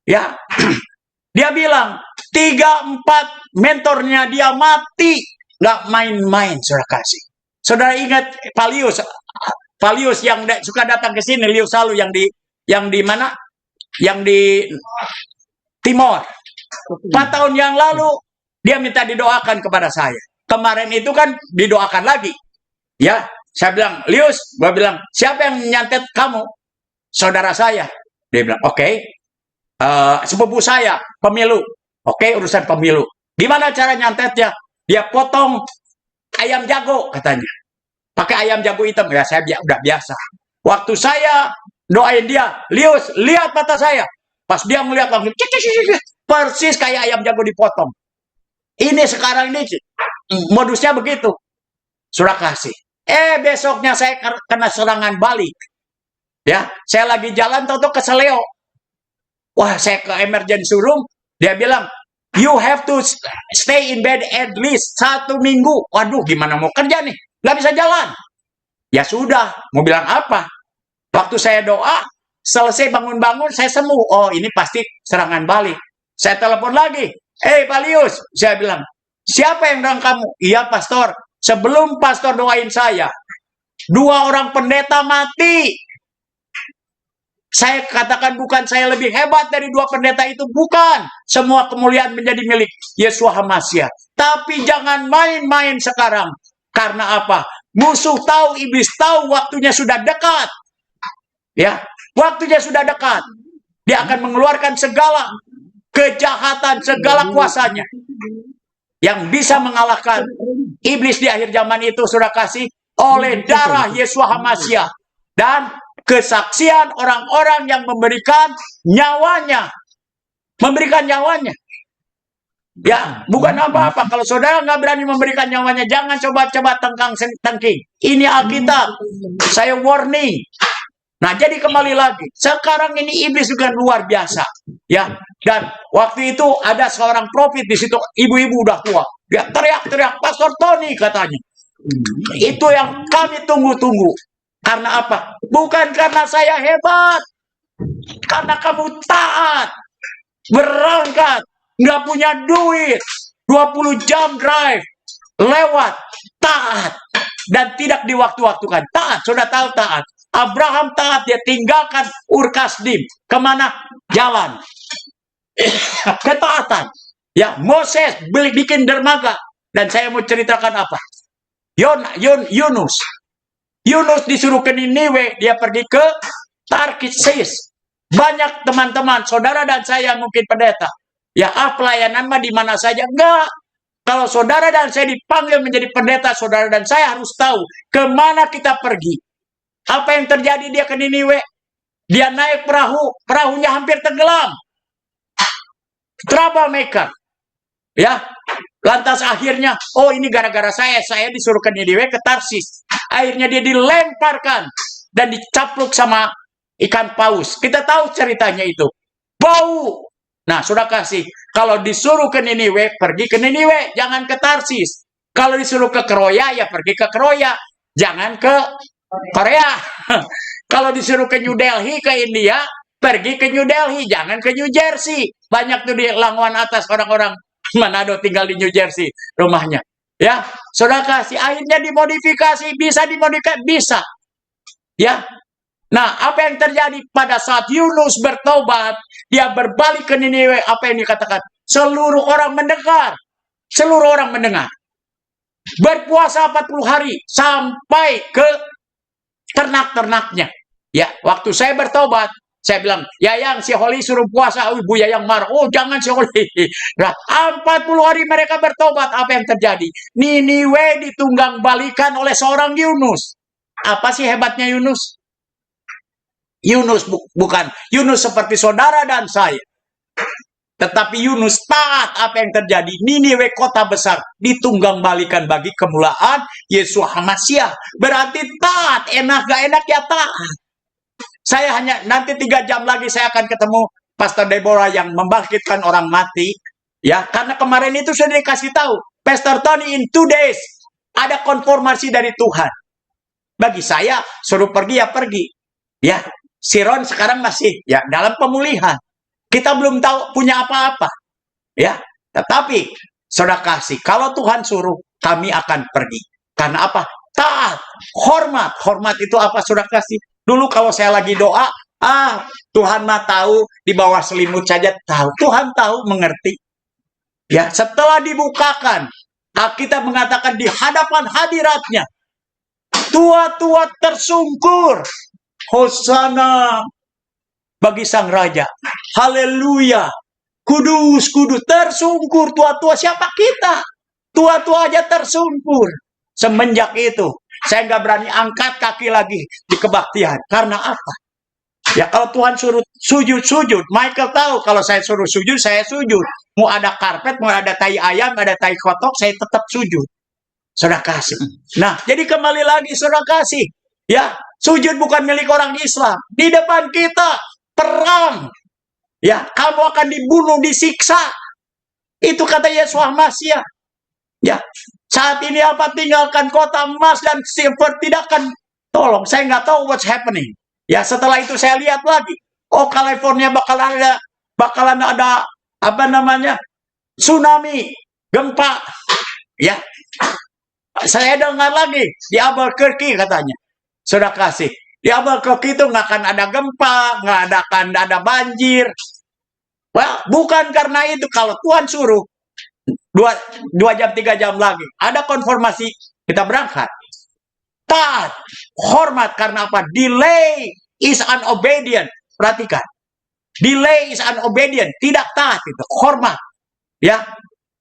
Ya, dia bilang 3-4 mentornya dia mati, nggak main-main. Sudah kasih. Saudara ingat Palius yang suka datang ke sini, Lius Salu yang di mana? Yang di Timor. 4 tahun yang lalu dia minta didoakan kepada saya. Kemarin itu kan didoakan lagi. Ya, saya bilang, Lius, gue bilang, siapa yang nyantet kamu? Saudara saya. Dia bilang, oke. Sepupu saya, pemilu. Oke, urusan pemilu. Gimana cara nyantetnya? Dia potong ayam jago, katanya. Pakai ayam jago hitam. Ya, saya udah biasa. Waktu saya doain dia, Lius, lihat mata saya. Pas dia melihat langsung, persis kayak ayam jago dipotong. Ini sekarang ini modusnya begitu. Sudah kasih. Besoknya saya kena serangan balik. Ya, saya lagi jalan tahu keseleo. Wah, saya ke emergency room. Dia bilang, you have to stay in bed at least 1 minggu. Waduh, gimana mau kerja nih? Nggak bisa jalan. Ya sudah, mau bilang apa? Waktu saya doa, selesai bangun-bangun, saya sembuh. Oh, ini pasti serangan balik. Saya telepon lagi. Palius, saya bilang, siapa yang bilang kamu? Iya, pastor. Sebelum pastor doain saya, 2 orang pendeta mati. Saya katakan bukan saya lebih hebat dari 2 pendeta itu. Bukan. Semua kemuliaan menjadi milik Yeshua HaMashiach. Tapi jangan main-main sekarang. Karena apa? Musuh tahu, iblis tahu waktunya sudah dekat. Ya, waktunya sudah dekat. Dia akan mengeluarkan segala kejahatan, segala kuasanya yang bisa mengalahkan iblis di akhir zaman itu, sudah kasih oleh darah Yeshua HaMashiach dan kesaksian orang-orang yang memberikan nyawanya. Ya, bukan apa-apa. Kalau saudara nggak berani memberikan nyawanya, jangan coba-coba tengking. Ini Alkitab. Saya warning. Nah, jadi kembali lagi. Sekarang ini iblis juga luar biasa. Ya, dan waktu itu ada seorang prophet di situ, ibu-ibu udah tua. Dia teriak-teriak, Pastor Tony katanya. Itu yang kami tunggu-tunggu. Karena apa? Bukan karena saya hebat. Karena kamu taat. Berangkat. Nggak punya duit. 20 jam drive. Lewat. Taat. Dan tidak diwaktu-waktukan. Taat. Sudah tahu taat. Abraham taat, dia tinggalkan Ur Kasdim. Kemana? Jalan. Ketaatan. Ya, Moses bikin dermaga. Dan saya mau ceritakan apa? Yunus. Yunus disuruh ke Niniwe, dia pergi ke Tarsis. Banyak teman-teman, saudara dan saya mungkin pendeta. Ya, pelayanan mah di mana saja. Enggak. Kalau saudara dan saya dipanggil menjadi pendeta, saudara dan saya harus tahu kemana kita pergi. Apa yang terjadi dia ke Niniwe? Dia naik perahu, perahunya hampir tenggelam. Troublemaker. Ya. Lantas akhirnya, oh ini gara-gara saya disuruh ke Niniwe, ke Tarsis. Akhirnya dia dilemparkan dan dicapluk sama ikan paus. Kita tahu ceritanya itu. Bau. Nah, sudah kasih. Kalau disuruh ke Niniwe, pergi ke Niniwe, jangan ke Tarsis. Kalau disuruh ke Kroya, ya pergi ke Kroya. Jangan ke Korea. Kalau disuruh ke New Delhi, ke India, pergi ke New Delhi, jangan ke New Jersey. Banyak tuh di Langwan Atas orang-orang Manado tinggal di New Jersey rumahnya. Ya, saudara kasih, akhirnya dimodifikasi, bisa. Ya, nah, apa yang terjadi pada saat Yunus bertobat, dia berbalik ke Niniwe, apa yang dikatakan? Seluruh orang mendengar. Seluruh orang mendengar. Berpuasa 40 hari sampai ke ternak-ternaknya. Ya, waktu saya bertobat, saya bilang, Yayang, si Holly suruh puasa. Oh, Ibu Yayang marah. Oh, jangan si Holly. Nah, 40 hari mereka bertobat. Apa yang terjadi? Niniwe ditunggang balikan oleh seorang Yunus. Apa sih hebatnya Yunus? Yunus bukan Yunus seperti saudara dan saya. Tetapi Yunus taat. Apa yang terjadi? Niniwe kota besar ditunggang balikan bagi kemuliaan Yesus Hamasiah. Berarti taat. Enak gak enak ya taat. Saya hanya nanti 3 jam lagi saya akan ketemu Pastor Deborah yang membangkitkan orang mati. Ya, karena kemarin itu sudah dikasih tahu. Pastor Tony in 2 days ada konfirmasi dari Tuhan. Bagi saya suruh pergi ya pergi. Ya, Siron sekarang masih ya dalam pemulihan. Kita belum tahu punya apa-apa. Ya, tetapi saudara kasih, kalau Tuhan suruh kami akan pergi. Karena apa? Taat, hormat. Hormat itu apa saudara kasih? Dulu kalau saya lagi doa, Tuhan mah tahu, di bawah selimut saja tahu. Tuhan tahu, mengerti. Ya, setelah dibukakan, kita mengatakan di hadapan hadiratnya, tua-tua tersungkur. Hosana bagi sang raja. Haleluya. Kudus, kudus, tersungkur tua-tua. Siapa kita? Tua-tua aja tersungkur. Semenjak itu, saya nggak berani angkat kaki lagi di kebaktian. Karena apa? Ya kalau Tuhan suruh sujud. Michael tahu kalau saya suruh sujud, saya sujud. Mau ada karpet, mau ada tai ayam, ada tai kotok, saya tetap sujud. Saudara kasih. Nah, jadi kembali lagi saudara kasih. Ya, sujud bukan milik orang Islam. Di depan kita, perang. Ya, kamu akan dibunuh, disiksa. Itu kata Yesus Hamasiah. Ya, saat ini apa? Tinggalkan kota emas dan silver, tidak akan tolong. Saya nggak tahu what's happening. Ya, setelah itu saya lihat lagi. Oh, California bakalan ada apa namanya? Tsunami, gempa. Ya. Saya dengar lagi di Albuquerque katanya. Sudah kasih. Di Albuquerque itu nggak akan ada gempa, nggak akan ada banjir. Well, bukan karena itu. Kalau Tuhan suruh, 2 jam, 3 jam lagi. Ada konfirmasi, kita berangkat. Taat, hormat karena apa? Delay is unobedient. Perhatikan. Delay is unobedient. Tidak taat itu. Hormat. Ya.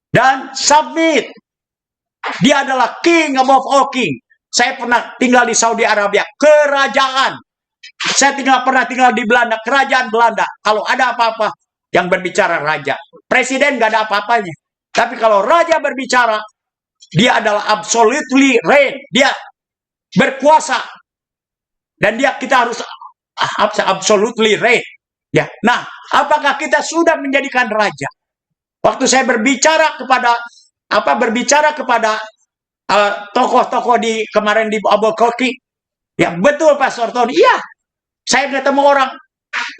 Dan submit. Dia adalah king above all king. Saya pernah tinggal di Saudi Arabia. Kerajaan. Saya pernah tinggal di Belanda. Kerajaan Belanda. Kalau ada apa-apa, yang berbicara raja. Presiden gak ada apa-apanya. Tapi kalau raja berbicara, dia adalah absolutely reign. Dia berkuasa. Dan kita harus absolutely reign. Ya. Nah, apakah kita sudah menjadikan raja? Waktu saya berbicara kepada tokoh-tokoh di kemarin di Albuquerque, ya betul Pastor Tony. Iya, saya ketemu orang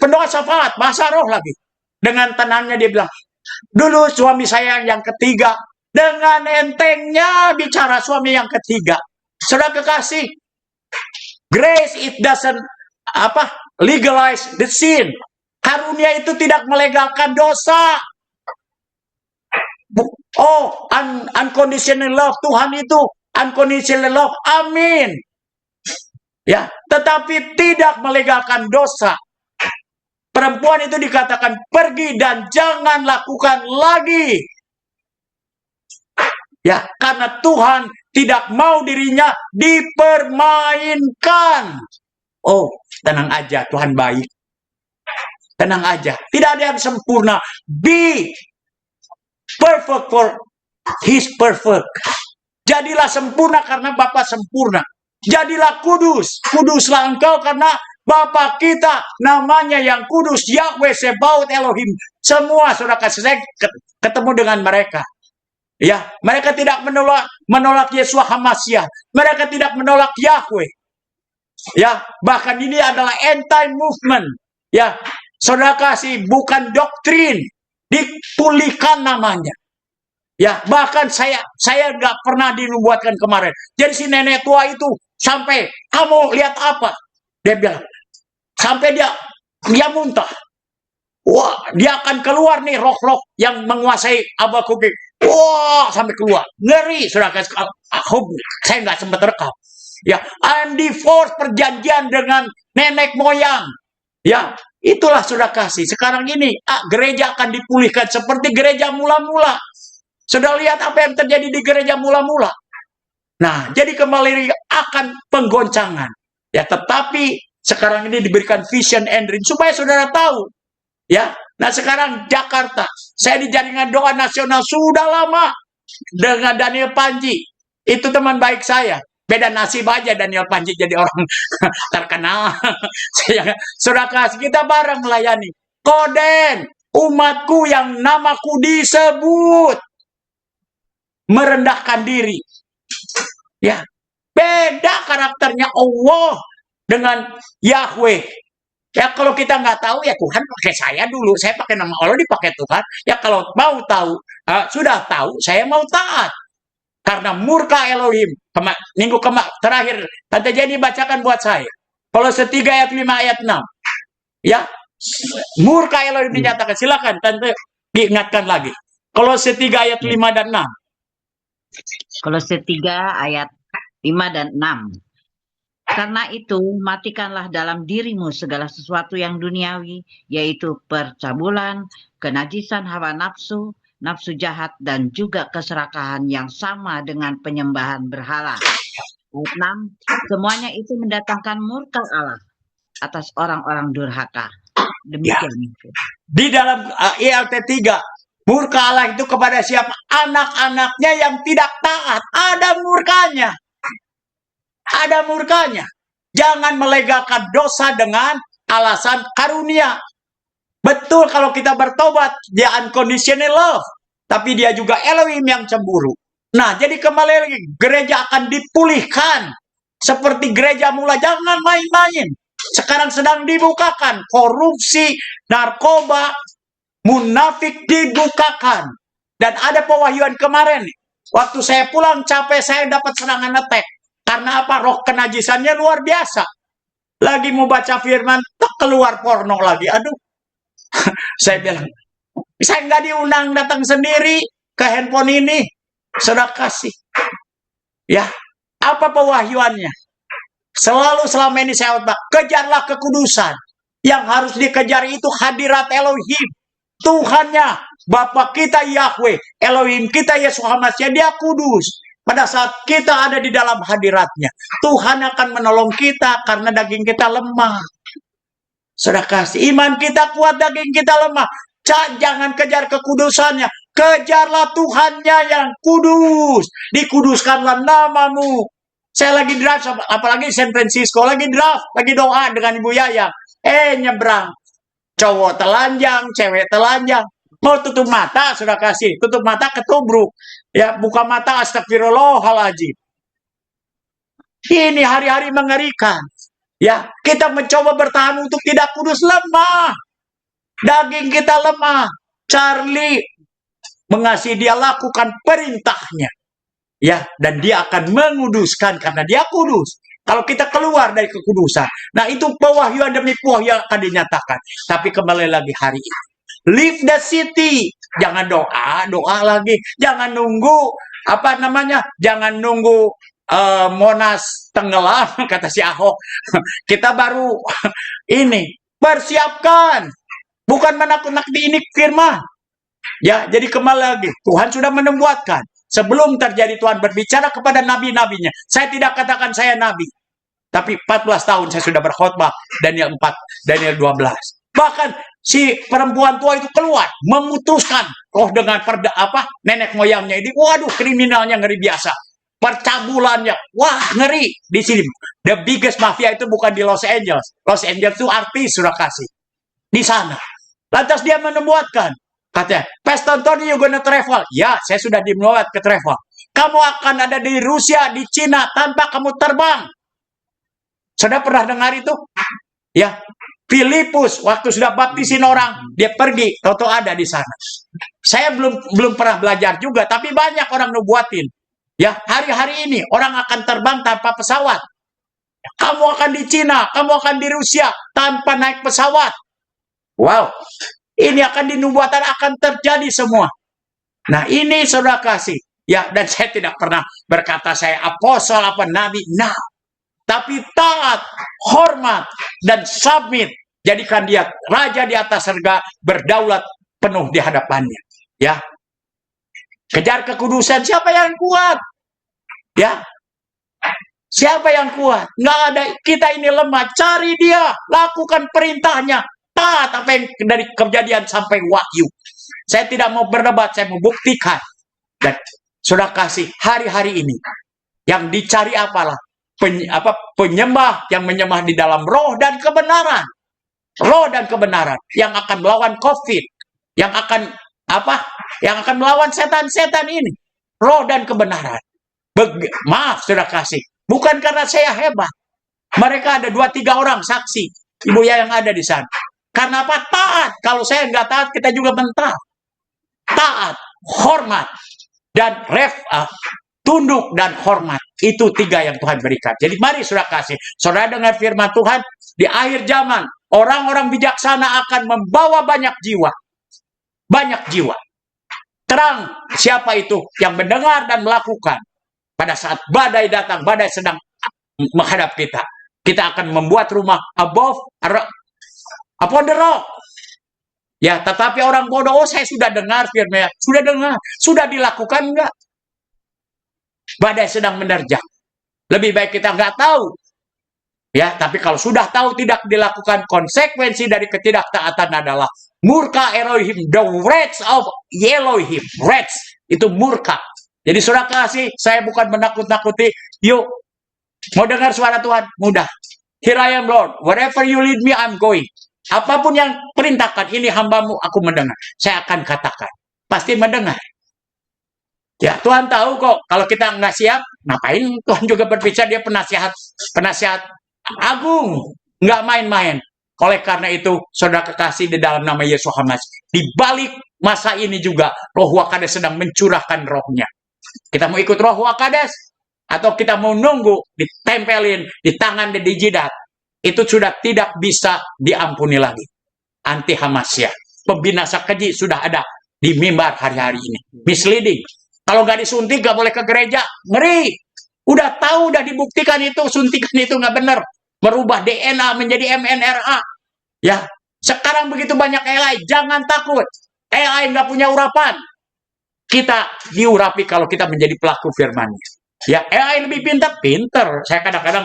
pendoa syafaat, bahasa roh lagi. Dengan tenangnya dia bilang, dulu suami saya yang ketiga. Dengan entengnya bicara suami yang ketiga. Saudara kekasih, grace it doesn't legalize the sin. Karunia itu tidak melegalkan dosa. Oh, unconditional love. Tuhan itu unconditional love. Amin. Ya, tetapi tidak melegalkan dosa. Perempuan itu dikatakan pergi dan jangan lakukan lagi. Ya, karena Tuhan tidak mau dirinya dipermainkan. Oh, tenang aja, Tuhan baik. Tenang aja. Tidak ada yang sempurna. Be perfect for His perfect. Jadilah sempurna karena Bapa sempurna. Jadilah kudus. Kuduslah engkau karena Bapa kita namanya yang kudus. Yahweh Sebaot Elohim. Semua saudara kasih, saya ketemu dengan mereka. Ya, mereka tidak menolak Yesus Hamasiah. Mereka tidak menolak Yahweh. Ya, bahkan ini adalah anti movement. Ya, saudara kasih, bukan doktrin. Dipulihkan namanya. Ya, bahkan saya nggak pernah dinubuatkan kemarin. Jadi si nenek tua itu sampai, kamu lihat apa? Dia bilang, sampai dia muntah. Wah, dia akan keluar nih roh-roh yang menguasai Habakuk. Wah, sampai keluar. Ngeri, sudah kasih. Saya nggak sempat rekam. Ya, I'm divorce perjanjian dengan nenek moyang. Ya, itulah sudah kasih. Sekarang ini gereja akan dipulihkan seperti gereja mula-mula. Sudah lihat apa yang terjadi di gereja mula-mula. Nah, jadi kembali akan penggoncangan. Ya, tetapi sekarang ini diberikan vision and dream supaya saudara tahu. Ya, nah sekarang Jakarta, saya di jaringan doa nasional sudah lama dengan Daniel Panji. Itu teman baik saya. Beda nasib aja Daniel Panji jadi orang terkenal. Sudah kasih kita bareng melayani. Koden, umatku yang namaku disebut, merendahkan diri. Ya, beda karakternya Allah dengan Yahweh. Ya kalau kita nggak tahu ya Tuhan pakai saya dulu, saya pakai nama Allah dipakai Tuhan. Ya kalau mau tahu, sudah tahu, saya mau taat. Karena murka Elohim. Minggu terakhir, Tante Jenny bacakan buat saya. Kolose 3 ayat 5 ayat 6. Ya, murka Elohim dinyatakan. Silakan Tante diingatkan lagi. Kolose 3 ayat 5 dan 6. Kolose 3 ayat 5 dan 6. Karena itu, matikanlah dalam dirimu segala sesuatu yang duniawi, yaitu percabulan, kenajisan hawa nafsu, nafsu jahat, dan juga keserakahan yang sama dengan penyembahan berhala. Ayat 6, semuanya itu mendatangkan murka Allah atas orang-orang durhaka. Demikian. Ya. Di dalam ILT 3, murka Allah itu kepada siapa? Anak-anaknya yang tidak taat. Ada murkanya. Ada murkanya. Jangan melegakan dosa dengan alasan karunia. Betul kalau kita bertobat, dia unconditional love. Tapi dia juga Elohim yang cemburu. Nah, jadi kembali lagi, gereja akan dipulihkan. Seperti gereja mula, jangan main-main. Sekarang sedang dibukakan. Korupsi, narkoba, munafik dibukakan. Dan ada pewahyuan kemarin. Waktu saya pulang capek, saya dapat serangan attack. Karena apa? Roh kenajisannya luar biasa. Lagi mau baca firman, keluar porno lagi. Aduh. Saya bilang, saya nggak diundang datang sendiri ke handphone ini. Sudah kasih. Ya, apa pewahyuannya? Selalu selama ini saya khotbah, kejarlah kekudusan. Yang harus dikejar itu hadirat Elohim. Tuhannya, Bapa kita Yahweh, Elohim kita Yesus Hamasya, dia kudus. Pada saat kita ada di dalam hadiratnya, Tuhan akan menolong kita karena daging kita lemah. Sudah kasih, iman kita kuat, daging kita lemah. Jangan kejar kekudusannya, kejarlah Tuhannya yang kudus. Dikuduskanlah namamu. Saya lagi draft, apalagi San Francisco, lagi draft, lagi doa dengan Ibu Yaya. Nyebrang. Cowok telanjang, cewek telanjang. Mau tutup mata, sudah kasih. Tutup mata ketubruk. Ya, buka mata, astagfirullahaladzim. Ini hari-hari mengerikan. Ya, kita mencoba bertahan untuk tidak kudus, lemah. Daging kita lemah. Charlie mengasihi, dia lakukan perintahnya. Ya, dan dia akan menguduskan karena dia kudus. Kalau kita keluar dari kekudusan, nah itu pewahyuan demi pewahyuan akan dinyatakan. Tapi kembali lagi hari ini, leave the city. Jangan doa lagi. Jangan nunggu jangan nunggu Monas tenggelam kata si Ahok. Kita baru ini persiapkan. Bukan menakut-nakuti, ini firman. Ya, jadi kembali lagi, Tuhan sudah menubuatkan. Sebelum terjadi Tuhan berbicara kepada nabi-nabinya. Saya tidak katakan saya nabi. Tapi 14 tahun saya sudah berkhotbah. Daniel 4, Daniel 12. Bahkan si perempuan tua itu keluar. Memutuskan. Dengan nenek moyangnya ini. Waduh, kriminalnya ngeri biasa. Percabulannya. Wah, ngeri. Di sini. The biggest mafia itu bukan di Los Angeles. Los Angeles itu artis sudah kasih. Di sana. Lantas dia menubuatkan. Katanya, Pastor Tony, you gonna travel. Ya, saya sudah dimuat ke travel. Kamu akan ada di Rusia, di Cina, tanpa kamu terbang. Sudah pernah dengar itu? Ya, Filipus waktu sudah baptisin orang, dia pergi, toto ada di sana. Saya belum pernah belajar juga, tapi banyak orang nubuatin. Ya, hari-hari ini orang akan terbang tanpa pesawat. Kamu akan di Cina, kamu akan di Rusia tanpa naik pesawat. Wow, ini akan dinubuatan akan terjadi semua. Nah, ini saudara kasih. Ya, dan saya tidak pernah berkata saya apostel apa nabi. Nah, tapi taat, hormat, dan submit. Jadikan dia raja di atas surga, berdaulat penuh di hadapannya. Ya, kejar kekudusan. Siapa yang kuat? Ya, siapa yang kuat? Nggak ada. Kita ini lemah. Cari dia, lakukan perintahnya. Taat apa yang dari Kejadian sampai Wahyu. Saya tidak mau berdebat, saya mau buktikan. Dan sudah kasih hari-hari ini yang dicari apalah penyembah yang menyembah di dalam roh dan kebenaran. Roh dan kebenaran yang akan melawan COVID, yang akan yang akan melawan setan-setan ini. Roh dan kebenaran. Maaf sudah kasih, bukan karena saya hebat. Mereka ada 2-3 orang saksi, ibu ya yang ada di sana. Karena apa? Taat. Kalau saya nggak taat, kita juga mental. Taat, hormat, dan tunduk dan hormat. Itu 3 yang Tuhan berikan. Jadi mari saudara kasih. Saudara dengar firman Tuhan, di akhir zaman, orang-orang bijaksana akan membawa banyak jiwa. Banyak jiwa. Terang siapa itu yang mendengar dan melakukan. Pada saat badai datang, badai sedang menghadap kita. Kita akan membuat rumah upon the rock. Ya, tetapi orang bodoh, saya sudah dengar firman, sudah dengar, sudah dilakukan enggak? Badai sedang menerjang. Lebih baik kita nggak tahu. Ya, tapi kalau sudah tahu tidak dilakukan, konsekuensi dari ketidaktaatan adalah murka Elohim, the wrath of Elohim, wrath itu murka. Jadi saudara kasih, saya bukan menakut-nakuti. Yuk, mau dengar suara Tuhan? Mudah. Here I am Lord, wherever you lead me, I'm going. Apapun yang perintahkan, ini hambamu, aku mendengar. Saya akan katakan. Pasti mendengar. Ya, Tuhan tahu kok, kalau kita nggak siap, ngapain Tuhan juga berbicara, dia penasihat agung, nggak main-main. Oleh karena itu, saudara kekasih di dalam nama Yesus Muhammad, di balik masa ini juga, Roh Wakades sedang mencurahkan rohnya. Kita mau ikut Roh Wakades, atau kita mau nunggu, ditempelin di tangan dan di jidat, itu sudah tidak bisa diampuni lagi. Anti Hamasya, pembinasa keji sudah ada di mimbar hari-hari ini. Misleading. Kalau nggak disuntik, nggak boleh ke gereja. Ngeri. Udah tahu, udah dibuktikan itu, suntikan itu nggak benar. Merubah DNA menjadi mRNA. Ya, sekarang begitu banyak AI, jangan takut. AI nggak punya urapan. Kita diurapi kalau kita menjadi pelaku firman-Nya. Ya, AI lebih pintar. Saya kadang-kadang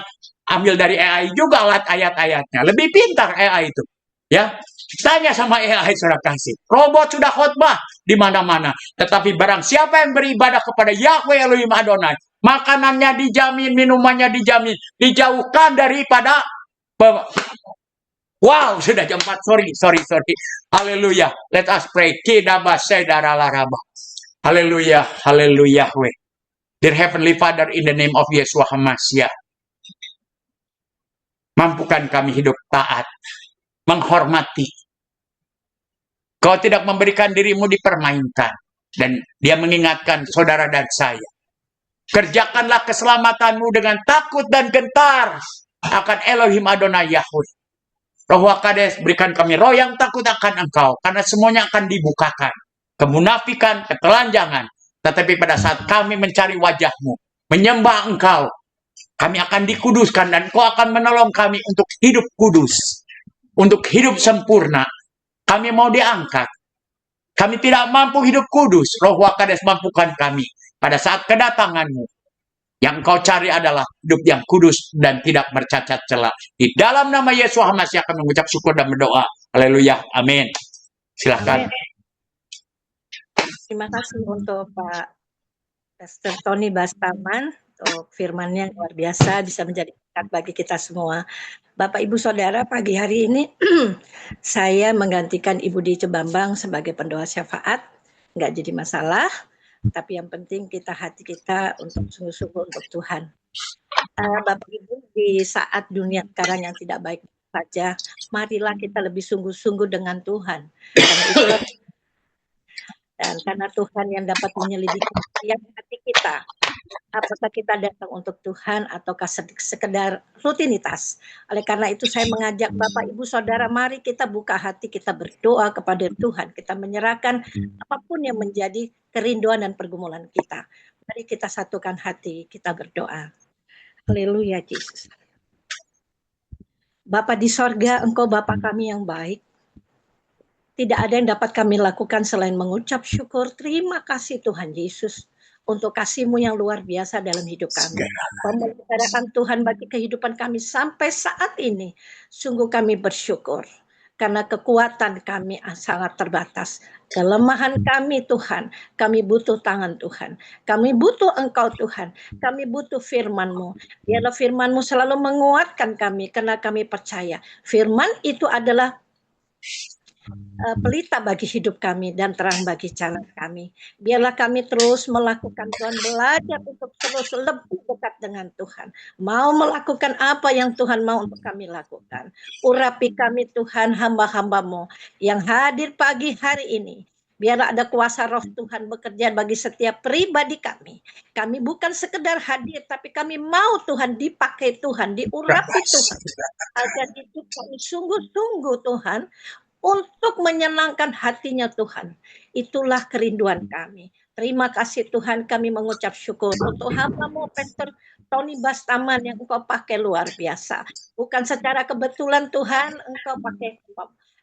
ambil dari AI juga ayat-ayatnya. Lebih pintar AI itu. Ya, tanya sama AI saudara kasih. Robot sudah khotbah di mana-mana. Tetapi barang siapa yang beribadah kepada Yahweh Elohim Adonai, makanannya dijamin, minumannya dijamin, dijauhkan daripada wow, sudah jam 4. Sorry. Haleluya. Let us pray. Haleluya. Dear Heavenly Father, in the name of Yeshua HaMashiach, mampukan kami hidup taat, menghormati. Kau tidak memberikan dirimu dipermainkan. Dan dia mengingatkan saudara dan saya. Kerjakanlah keselamatanmu dengan takut dan gentar akan Elohim Adonai Yahweh. Roh Wakades, berikan kami roh yang takut akan Engkau. Karena semuanya akan dibukakan. Kemunafikan, ketelanjangan. Tetapi pada saat kami mencari wajah-Mu, menyembah Engkau, kami akan dikuduskan dan Engkau akan menolong kami untuk hidup kudus. Untuk hidup sempurna. Kami mau diangkat. Kami tidak mampu hidup kudus. Roh Wakades mampukan kami. Pada saat kedatangan-Mu, yang Kau cari adalah hidup yang kudus dan tidak bercacat celah. Di dalam nama Yesus HaMashiach kami mengucap syukur dan berdoa. Haleluya. Amin. Silakan. Terima kasih untuk Pak Pastor Tony Bastaman untuk firman-Nya yang luar biasa, bisa menjadi berkat bagi kita semua. Bapak Ibu Saudara, pagi hari ini saya menggantikan Ibu Dice Bambang sebagai pendoa syafaat. Nggak jadi masalah, tapi yang penting hati kita untuk sungguh-sungguh untuk Tuhan. Bapak Ibu, di saat dunia sekarang yang tidak baik saja, marilah kita lebih sungguh-sungguh dengan Tuhan. Karena itulah, dan karena Tuhan yang dapat menyelidiki setiap hati kita, apakah kita datang untuk Tuhan ataukah sekedar rutinitas. Oleh karena itu saya mengajak Bapak Ibu Saudara, mari kita buka hati, kita berdoa kepada Tuhan, kita menyerahkan apapun yang menjadi kerinduan dan pergumulan kita. Mari kita satukan hati, kita berdoa. Haleluya Yesus. Bapa di sorga, Engkau Bapa kami yang baik. Tidak ada yang dapat kami lakukan selain mengucap syukur. Terima kasih Tuhan Yesus untuk kasih-Mu yang luar biasa dalam hidup kami. Pemeliharaan Tuhan bagi kehidupan kami sampai saat ini. Sungguh kami bersyukur. Karena kekuatan kami sangat terbatas. Kelemahan kami Tuhan. Kami butuh tangan Tuhan. Kami butuh Engkau Tuhan. Kami butuh firman-Mu. Biarlah firman-Mu selalu menguatkan kami. Karena kami percaya. Firman itu adalah pelita bagi hidup kami dan terang bagi jalan kami. Biarlah kami terus melakukan Tuhan, belajar untuk terus lebih dekat dengan Tuhan. Mau melakukan apa yang Tuhan mau untuk kami lakukan. Urapi kami Tuhan, hamba-hamba-Mu yang hadir pagi hari ini. Biarlah ada kuasa roh Tuhan bekerja bagi setiap pribadi kami. Kami bukan sekedar hadir, tapi kami mau Tuhan dipakai Tuhan, diurapi Tuhan. Agar hidup kami sungguh-sungguh Tuhan, untuk menyenangkan hatinya Tuhan. Itulah kerinduan kami. Terima kasih Tuhan, kami mengucap syukur untuk hamba-Mu Pastor Tony Bastaman yang Engkau pakai luar biasa. Bukan secara kebetulan Tuhan Engkau pakai,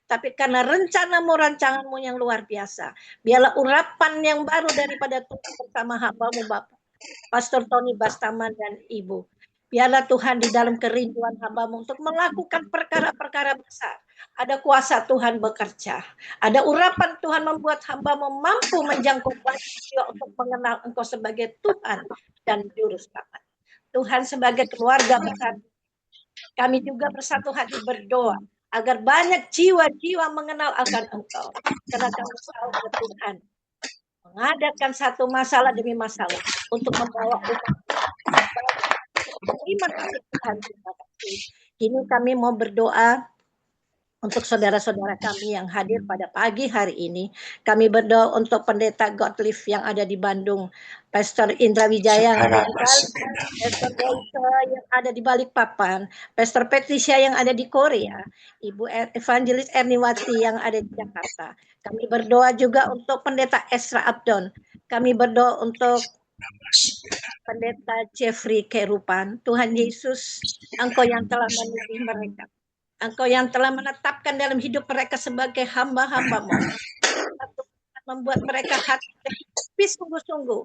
tapi karena rencana-Mu, rancangan-Mu yang luar biasa. Biarlah urapan yang baru daripada Tuhan bersama hamba-Mu Bapak Pastor Tony Bastaman dan Ibu. Biarlah Tuhan di dalam kerinduan hamba-Mu untuk melakukan perkara-perkara besar. Ada kuasa Tuhan bekerja. Ada urapan Tuhan membuat hamba-Mu mampu menjangkau banyak jiwa untuk mengenal Engkau sebagai Tuhan dan Juru Selamat. Tuhan sebagai keluarga besar, kami juga bersatu hati berdoa agar banyak jiwa-jiwa mengenal akan Engkau. Karena kami tahu Tuhan mengadakan satu masalah demi masalah untuk membawa umat. Terima kasih Tuhan, terima kasih. Kini kami mau berdoa untuk saudara-saudara kami yang hadir pada pagi hari ini. Kami berdoa untuk Pendeta Gottlieb yang ada di Bandung, Pastor Indra Wijaya yang ada di Bali, Pastor Deisa yang ada di Balikpapan, Pastor Patricia yang ada di Korea, Ibu Evangelis Erniwati yang ada di Jakarta. Kami berdoa juga untuk Pendeta Esra Abdon. Kami berdoa untuk Pendeta Jeffrey Kerupan. Tuhan Yesus, Engkau yang telah memilih mereka. Engkau yang telah menetapkan dalam hidup mereka sebagai hamba-hamba-Mu. Membuat mereka hati sungguh-sungguh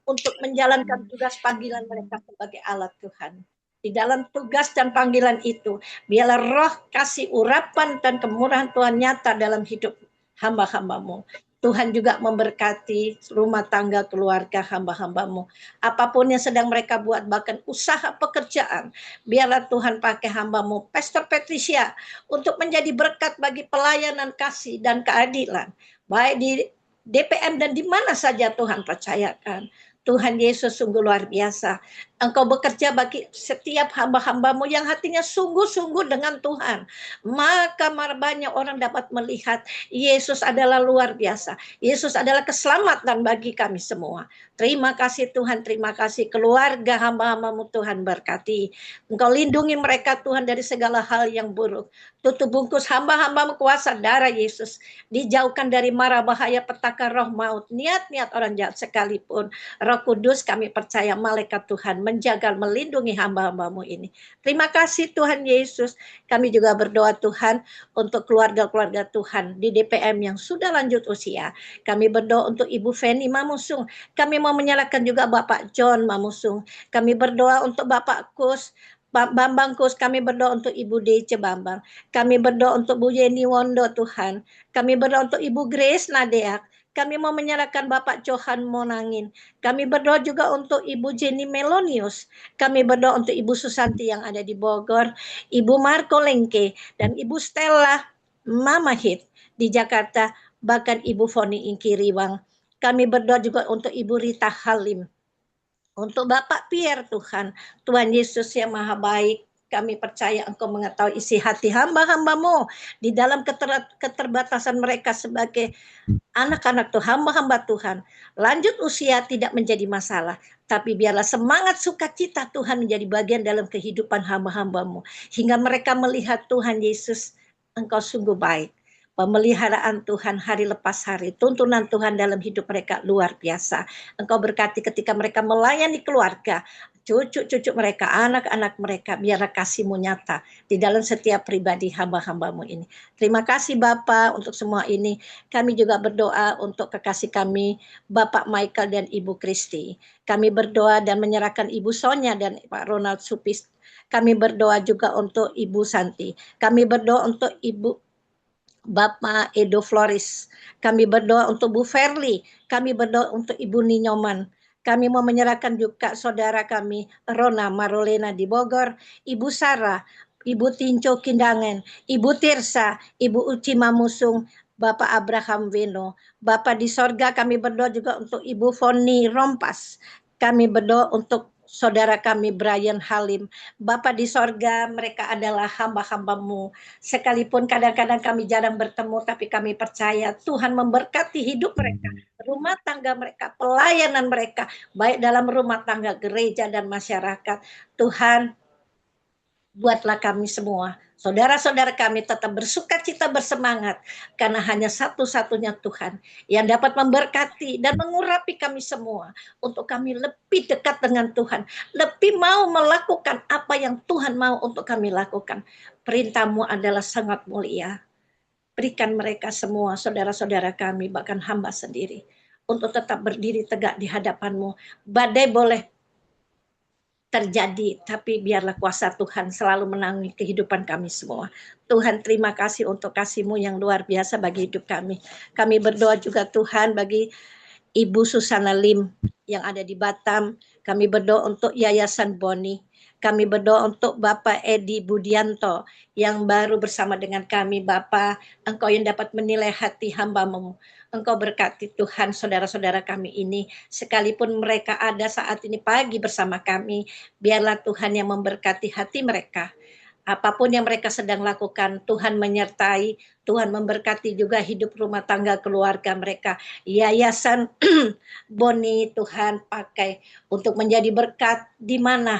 untuk menjalankan tugas panggilan mereka sebagai alat Tuhan. Di dalam tugas dan panggilan itu, biarlah roh kasih urapan dan kemurahan Tuhan nyata dalam hidup hamba-hamba-Mu. Tuhan juga memberkati rumah tangga, keluarga hamba-hamba-Mu. Apapun yang sedang mereka buat, bahkan usaha pekerjaan, biarlah Tuhan pakai hamba-Mu, Pastor Patricia, untuk menjadi berkat bagi pelayanan kasih dan keadilan. Baik di DPM dan di mana saja Tuhan percayakan. Tuhan Yesus sungguh luar biasa. Engkau bekerja bagi setiap hamba-hamba-Mu yang hatinya sungguh-sungguh dengan Tuhan. Maka banyak orang dapat melihat Yesus adalah luar biasa. Yesus adalah keselamatan bagi kami semua. Terima kasih Tuhan, terima kasih keluarga hamba-hamba-Mu Tuhan berkati. Engkau lindungi mereka Tuhan dari segala hal yang buruk. Tutup bungkus hamba-hamba-Mu kuasa darah Yesus. Dijauhkan dari mara bahaya petaka roh maut. Niat-niat orang jahat sekalipun. Roh Kudus kami percaya malaikat Tuhan menjaga, melindungi hamba-hamba-Mu ini. Terima kasih Tuhan Yesus. Kami juga berdoa Tuhan untuk keluarga-keluarga Tuhan di DPM yang sudah lanjut usia. Kami berdoa untuk Ibu Feni Mamusung. Kami mau menyalakan juga Bapak John Mamusung. Kami berdoa untuk Bapak Kus, Bambang Kus. Kami berdoa untuk Ibu Dece Bambang. Kami berdoa untuk Bu Yeni Wondo Tuhan. Kami berdoa untuk Ibu Grace Nadeak. Kami mau menyerahkan Bapak Johan Monangin. Kami berdoa juga untuk Ibu Jenny Melonius. Kami berdoa untuk Ibu Susanti yang ada di Bogor, Ibu Marco Lengke, dan Ibu Stella Mama Hit di Jakarta, bahkan Ibu Foni Inkiriwang. Kami berdoa juga untuk Ibu Rita Halim. Untuk Bapak Pierre Tuhan, Tuhan Yesus yang maha baik, Kami percaya Engkau mengetahui isi hati hamba-hambamu di dalam keterbatasan mereka sebagai anak-anak Tuhan, hamba-hamba Tuhan. Lanjut usia tidak menjadi masalah, tapi biarlah semangat sukacita Tuhan menjadi bagian dalam kehidupan hamba-hambamu. Hingga mereka melihat Tuhan Yesus, Engkau sungguh baik. Pemeliharaan Tuhan hari lepas hari, tuntunan Tuhan dalam hidup mereka luar biasa. Engkau berkati ketika mereka melayani keluarga, cucu-cucu mereka, anak-anak mereka, biarlah kasih-Mu nyata di dalam setiap pribadi hamba-hambamu ini. Terima kasih Bapa untuk semua ini. Kami juga berdoa untuk kekasih kami, Bapak Michael dan Ibu Kristi. Kami berdoa dan menyerahkan Ibu Sonia dan Pak Ronald Supis. Kami berdoa juga untuk Ibu Santi. Kami berdoa untuk Ibu Bapak Edo Floris. Kami berdoa untuk Bu Ferli. Kami berdoa untuk Ibu Ninyoman. Kami mau menyerahkan juga saudara kami, Rona Marolena di Bogor, Ibu Sarah, Ibu Tinco Kindangan, Ibu Tirsa, Ibu Uci Mamusung, Bapak Abraham Veno. Bapak di sorga, kami berdoa juga untuk Ibu Foni Rompas. Kami berdoa untuk saudara kami Brian Halim. Bapak di sorga, mereka adalah hamba-hamba-Mu. Sekalipun kadang-kadang kami jarang bertemu, tapi kami percaya Tuhan memberkati hidup mereka, rumah tangga mereka, pelayanan mereka, baik dalam rumah tangga, gereja, dan masyarakat. Tuhan, buatlah kami semua, saudara-saudara kami tetap bersukacita, bersemangat, karena hanya satu-satunya Tuhan yang dapat memberkati dan mengurapi kami semua, untuk kami lebih dekat dengan Tuhan, lebih mau melakukan apa yang Tuhan mau untuk kami lakukan. Perintah-Mu adalah sangat mulia. Berikan mereka semua, saudara-saudara kami, bahkan hamba sendiri, untuk tetap berdiri tegak di hadapan-Mu. Badai boleh terjadi, tapi biarlah kuasa Tuhan selalu menangani kehidupan kami semua. Tuhan, terima kasih untuk kasih-Mu yang luar biasa bagi hidup kami. Kami berdoa juga Tuhan bagi Ibu Susana Lim yang ada di Batam. Kami berdoa untuk Yayasan Boni. Kami berdoa untuk Bapak Edi Budianto yang baru bersama dengan kami. Bapak, Engkau yang dapat menilai hati hamba-Mu. Engkau berkati Tuhan saudara-saudara kami ini, sekalipun mereka ada saat ini pagi bersama kami, biarlah Tuhan yang memberkati hati mereka. Apapun yang mereka sedang lakukan, Tuhan menyertai, Tuhan memberkati juga hidup rumah tangga keluarga mereka. Yayasan Boni Tuhan pakai untuk menjadi berkat di mana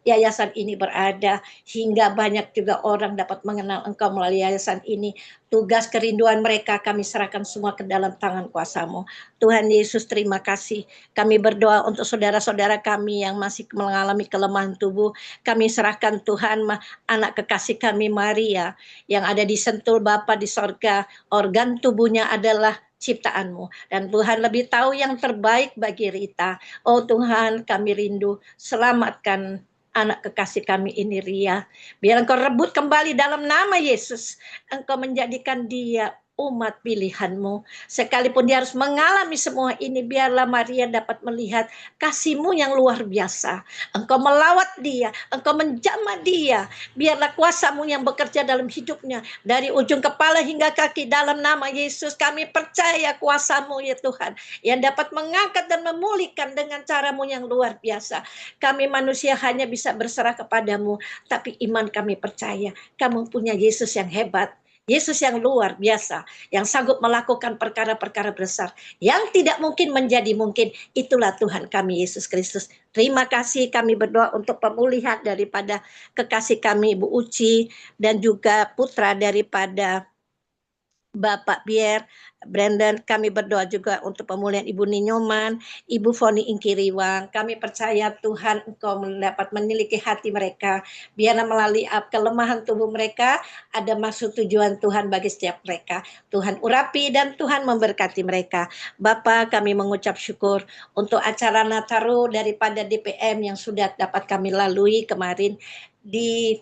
yayasan ini berada, hingga banyak juga orang dapat mengenal Engkau melalui yayasan ini. Tugas kerinduan mereka kami serahkan semua ke dalam tangan kuasa-Mu. Tuhan Yesus, terima kasih. Kami berdoa untuk saudara-saudara kami yang masih mengalami kelemahan tubuh. Kami serahkan Tuhan anak kekasih kami Maria yang ada di Sentul Bapa di sorga. Organ tubuhnya adalah ciptaan-Mu. Dan Tuhan lebih tahu yang terbaik bagi Rita. Oh Tuhan, kami rindu, selamatkan anak kekasih kami ini Ria. Biar Engkau rebut kembali dalam nama Yesus. Engkau menjadikan dia umat pilihan-Mu. Sekalipun dia harus mengalami semua ini, biarlah Maria dapat melihat kasih-Mu yang luar biasa. Engkau melawat dia, Engkau menjamah dia. Biarlah kuasa-Mu yang bekerja dalam hidupnya, dari ujung kepala hingga kaki, dalam nama Yesus. Kami percaya kuasa-Mu ya Tuhan, yang dapat mengangkat dan memulihkan dengan cara-Mu yang luar biasa. Kami manusia hanya bisa berserah kepada-Mu, tapi iman kami percaya Kamu punya Yesus yang hebat, Yesus yang luar biasa, yang sanggup melakukan perkara-perkara besar, yang tidak mungkin menjadi mungkin. Itulah Tuhan kami Yesus Kristus. Terima kasih, kami berdoa untuk pemulihan daripada kekasih kami Ibu Uci, dan juga putra daripada Bapak Pierre, Brandon. Kami berdoa juga untuk pemulihan Ibu Ninyoman, Ibu Foni Ingkiriwang. Kami percaya Tuhan Engkau dapat memiliki hati mereka. Biarlah melalui kelemahan tubuh mereka ada maksud tujuan Tuhan bagi setiap mereka. Tuhan urapi dan Tuhan memberkati mereka. Bapak, kami mengucap syukur untuk acara Nataru daripada DPM yang sudah dapat kami lalui kemarin di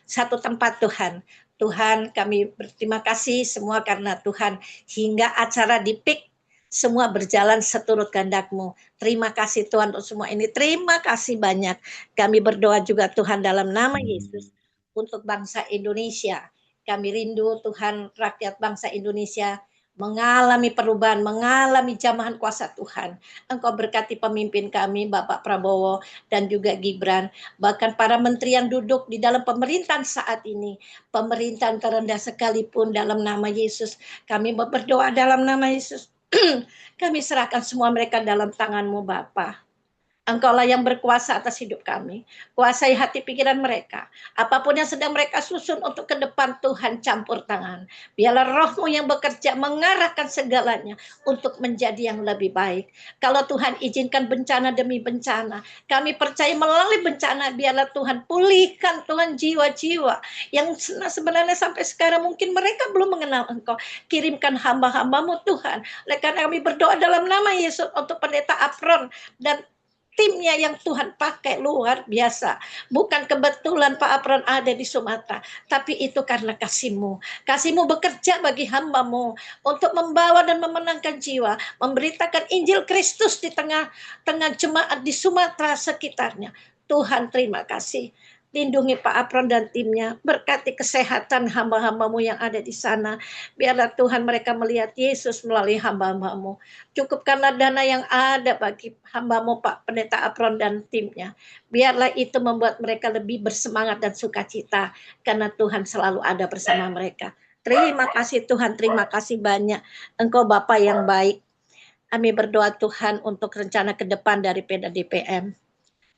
satu tempat. Tuhan, kami berterima kasih semua karena Tuhan, hingga acara di PIK semua berjalan seturut kehendak-Mu. Terima kasih Tuhan untuk semua ini. Terima kasih banyak. Kami berdoa juga Tuhan dalam nama Yesus untuk bangsa Indonesia. Kami rindu Tuhan, rakyat bangsa Indonesia mengalami perubahan, mengalami jamahan kuasa Tuhan. Engkau berkati pemimpin kami, Bapak Prabowo dan juga Gibran, bahkan para menteri yang duduk di dalam pemerintahan saat ini, pemerintahan terendah sekalipun, dalam nama Yesus. Kami berdoa dalam nama Yesus. Kami serahkan semua mereka dalam tangan-Mu, Bapa. Engkaulah yang berkuasa atas hidup kami. Kuasai hati pikiran mereka. Apapun yang sedang mereka susun untuk ke depan, Tuhan campur tangan. Biarlah roh-Mu yang bekerja mengarahkan segalanya untuk menjadi yang lebih baik. Kalau Tuhan izinkan bencana demi bencana, kami percaya melalui bencana, biarlah Tuhan pulihkan, Tuhan, jiwa-jiwa yang sebenarnya sampai sekarang mungkin mereka belum mengenal Engkau. Kirimkan hamba-hamba-Mu, Tuhan. Oleh karena kami berdoa dalam nama Yesus untuk Pendeta Apron dan timnya yang Tuhan pakai luar biasa. Bukan kebetulan Pak Apron ada di Sumatera, tapi itu karena kasih-Mu. Kasih-Mu bekerja bagi hamba-Mu untuk membawa dan memenangkan jiwa, memberitakan Injil Kristus di tengah-tengah jemaat di Sumatera sekitarnya. Tuhan, terima kasih. Lindungi Pak Apron dan timnya, berkati kesehatan hamba-hamba-Mu yang ada di sana. Biarlah Tuhan mereka melihat Yesus melalui hamba-hamba-Mu. Cukupkanlah dana yang ada bagi hamba-Mu Pak Pendeta Apron dan timnya. Biarlah itu membuat mereka lebih bersemangat dan sukacita, karena Tuhan selalu ada bersama mereka. Terima kasih Tuhan, terima kasih banyak. Engkau Bapa yang baik. Kami berdoa Tuhan untuk rencana ke depan dari PDDPM.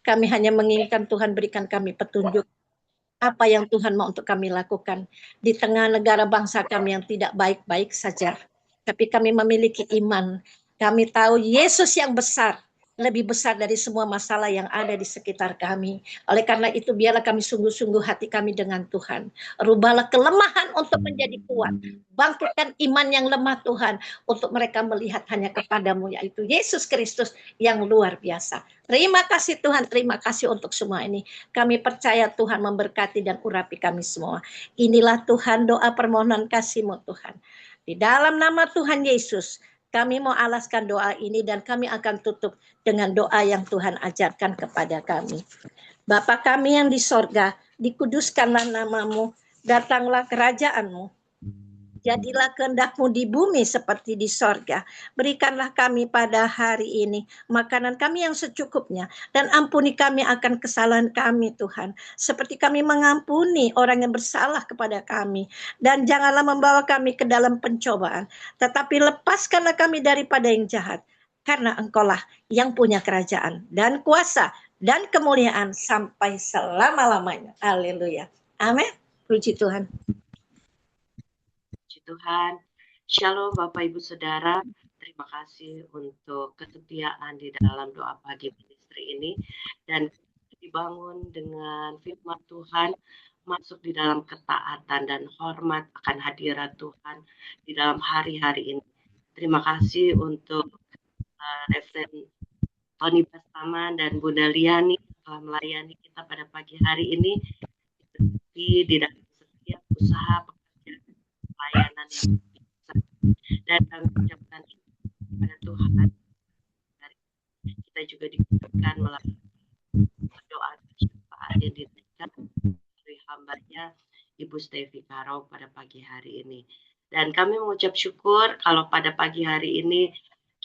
Kami hanya menginginkan Tuhan berikan kami petunjuk apa yang Tuhan mau untuk kami lakukan di tengah negara bangsa kami yang tidak baik-baik saja. Tapi kami memiliki iman. Kami tahu Yesus yang besar, lebih besar dari semua masalah yang ada di sekitar kami. Oleh karena itu, biarlah kami sungguh-sungguh hati kami dengan Tuhan. Rubahlah kelemahan untuk menjadi kuat. Bangkitkan iman yang lemah Tuhan, untuk mereka melihat hanya kepadamu, yaitu Yesus Kristus yang luar biasa. Terima kasih Tuhan, terima kasih untuk semua ini. Kami percaya Tuhan memberkati dan urapi kami semua. Inilah Tuhan doa permohonan kasih-Mu Tuhan. Di dalam nama Tuhan Yesus, kami mau alaskan doa ini dan kami akan tutup dengan doa yang Tuhan ajarkan kepada kami. Bapa kami yang di sorga, dikuduskanlah nama-Mu, datanglah kerajaan-Mu. Jadilah kehendak-Mu di bumi seperti di sorga. Berikanlah kami pada hari ini makanan kami yang secukupnya. Dan ampuni kami akan kesalahan kami Tuhan. Seperti kami mengampuni orang yang bersalah kepada kami. Dan janganlah membawa kami ke dalam pencobaan. Tetapi lepaskanlah kami daripada yang jahat. Karena Engkaulah yang punya kerajaan dan kuasa dan kemuliaan sampai selama-lamanya. Haleluya. Amin. Puji Tuhan. Tuhan. Shalom Bapak Ibu Saudara, terima kasih untuk kesetiaan di dalam doa pagi ministry ini, dan dibangun dengan firman Tuhan, masuk di dalam ketaatan dan hormat akan hadirat Tuhan di dalam hari-hari ini. Terima kasih untuk Reverend Tony Bastaman dan Bunda Liani telah melayani kita pada pagi hari ini di dalam setiap usaha pelayanan yang bisa, dan kami ucapkan kepada Tuhan, kita juga diberikan melalui doa syafaat yang diberikan dari hambanya Ibu Stevi Karo pada pagi hari ini. Dan kami mengucap syukur kalau pada pagi hari ini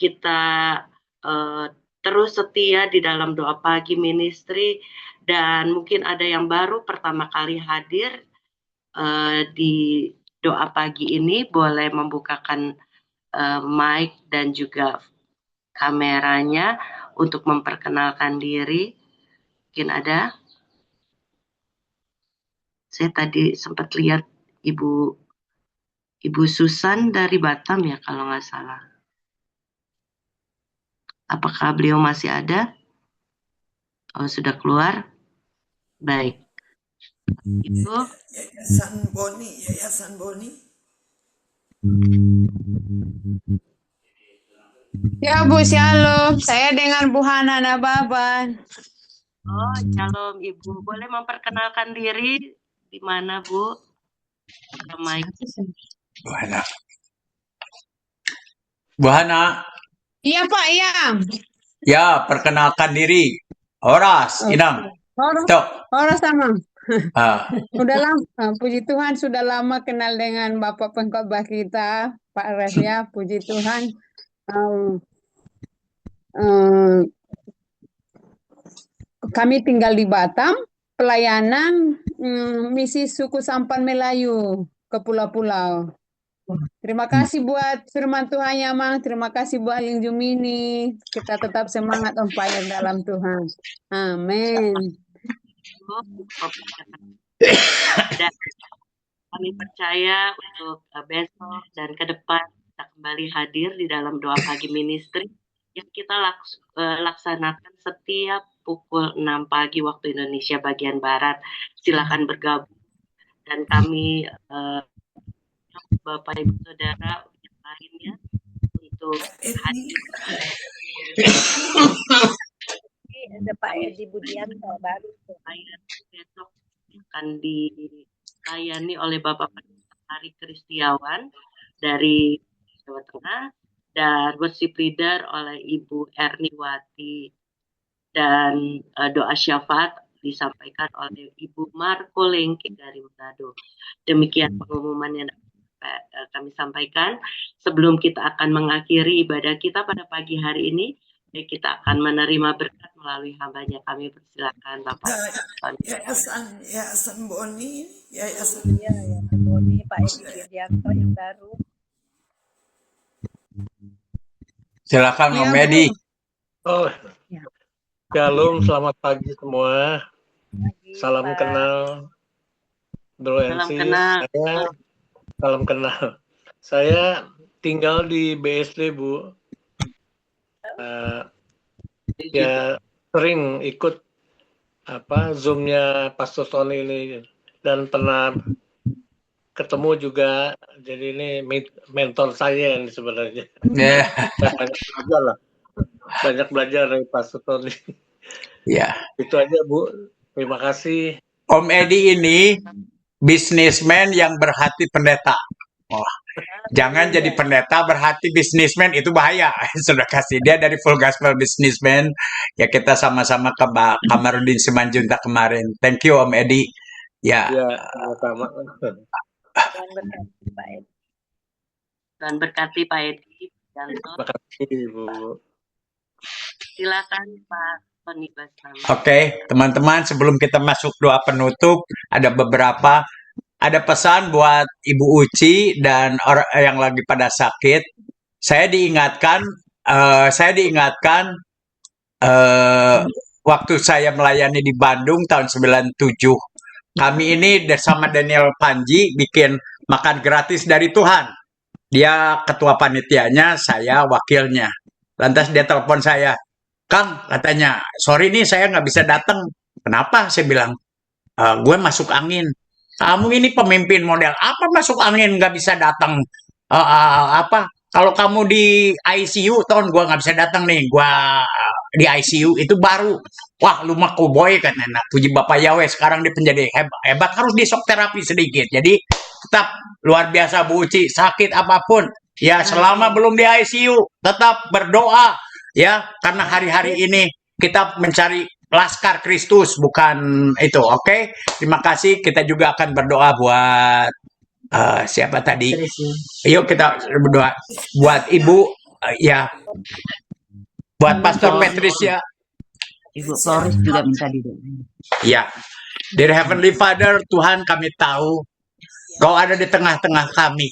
kita terus setia di dalam doa pagi ministry, dan mungkin ada yang baru pertama kali hadir di doa pagi ini, boleh membukakan mic dan juga kameranya untuk memperkenalkan diri. Mungkin ada? Saya tadi sempat lihat Ibu Susan dari Batam ya kalau nggak salah. Apakah beliau masih ada? Oh, sudah keluar? Baik. Itu Yayasan Boni. Ya Bu, shalom. Saya dengan Bu Hana Nababan. Oh, shalom Ibu. Boleh memperkenalkan diri di mana Bu? Bu Hana. Iya Pak, iya. Ya, perkenalkan diri. Horas, Inam. Horas sama. Ah, Udah lama, puji Tuhan sudah lama kenal dengan Bapak pengkhotbah kita, Pak Res ya, puji Tuhan. Um, um, Kami tinggal di Batam, pelayanan misi suku Sampan Melayu ke pulau-pulau. Terima kasih buat firman Tuhan ya, Mang. Terima kasih buat yang Jumini. Kita tetap semangat on fire dalam Tuhan. Amin. Dan kami percaya untuk besok dan ke depan kita kembali hadir di dalam doa pagi ministry yang kita laksanakan setiap pukul 6 pagi waktu Indonesia bagian Barat. Silakan bergabung dan kami Bapak Ibu Saudara yang lainnya untuk hadir. Ada Pak Edi Budianto baru. Besok akan dilayani oleh Bapak Hari Kristiawan dari Jawa Tengah dan worship leader oleh Ibu Erniwati dan doa syafaat disampaikan oleh Ibu Marco Lengke dari Manado. Demikian pengumuman yang kami sampaikan. Sebelum kita akan mengakhiri ibadah kita pada pagi hari ini, kita akan menerima berkat melalui hambanya. Kami persilakan Bapak. Yayasan Boni, Yayasan Boni, Pak Edi Budianto yang baru. silakan Om Edi. Oh, Shalom, selamat pagi semua. Salam Pak. kenal, Bro Salam NC. kenal. Salam kenal. Saya tinggal di BSD, Bu. Ya sering ikut Zoom-nya Pastor Tony ini dan pernah ketemu juga. Jadi ini mentor saya ini sebenarnya. Ya, Banyak belajar dari Pastor Tony. ya. Itu aja, Bu. Terima kasih. Om Edi ini bisnismen yang berhati pendeta. Oh, jangan jadi pendeta berhati bisnismen, itu bahaya. Sudah kasih dia dari Full Gospel Businessman. Ya kita sama-sama ke Kamarudin Simanjuntak kemarin. Thank you Om Edi. Ya. Ya, sama-sama. Dan berkati Pak Edi. Terima kasih, Bu. Silakan Pak Tony Bastam. Oke, teman-teman, sebelum kita masuk doa penutup, ada pesan buat Ibu Uci dan orang yang lagi pada sakit. Saya diingatkan waktu saya melayani di Bandung tahun 97. Kami ini sama Daniel Panji bikin makan gratis dari Tuhan. Dia ketua panitianya, saya wakilnya. Lantas dia telepon saya, Kang, katanya, sorry nih saya nggak bisa datang. Kenapa? Saya bilang, gue masuk angin. Kamu ini pemimpin model apa masuk angin nggak bisa datang? Kalau kamu di ICU, tahun gue nggak bisa datang nih. Gue di ICU itu baru. Wah, lu mah cowboy kan enak. Puji Bapak Yahweh, sekarang dia penjadi hebat. Harus di shock terapi sedikit. Jadi tetap luar biasa Bu Uci. Sakit apapun, ya selama belum di ICU, tetap berdoa. Ya, karena hari-hari ini kita mencari Laskar Kristus, bukan itu. Oke? Terima kasih. Kita juga akan berdoa buat siapa tadi? Yuk kita berdoa buat Ibu, buat Pastor Patricia. Ibu Flores juga minta didoain. Ya, Dear Heavenly Father, Tuhan kami tahu Kau ada di tengah-tengah kami.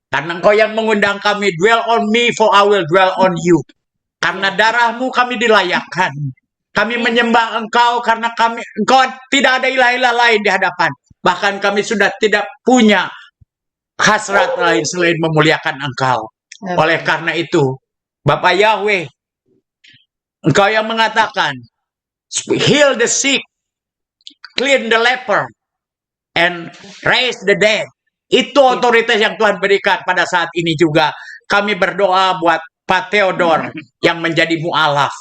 Karena Engkau yang mengundang kami, dwell on me for I will dwell on you. Karena darah-Mu kami dilayakkan. Kami menyembah Engkau karena Engkau tidak ada ilah-ilah lain di hadapan. Bahkan kami sudah tidak punya hasrat lain selain memuliakan Engkau. Oleh karena itu, Bapak Yahweh, Engkau yang mengatakan, heal the sick, clean the leper, and raise the dead. Itu otoritas yang Tuhan berikan pada saat ini juga. Kami berdoa buat Pak Theodor yang menjadi mu'alaf.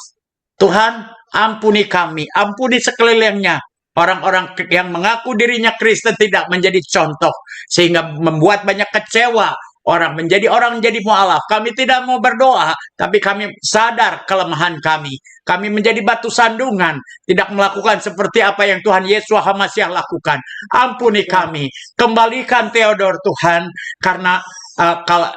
Tuhan, ampuni kami, ampuni sekelilingnya. Orang-orang yang mengaku dirinya Kristen tidak menjadi contoh. Sehingga membuat banyak kecewa orang menjadi mualaf. Kami tidak mau berdoa, tapi kami sadar kelemahan kami. Kami menjadi batu sandungan, tidak melakukan seperti apa yang Tuhan Yesus HaMasiah lakukan. Ampuni kami, kembalikan Theodore Tuhan, karena kalau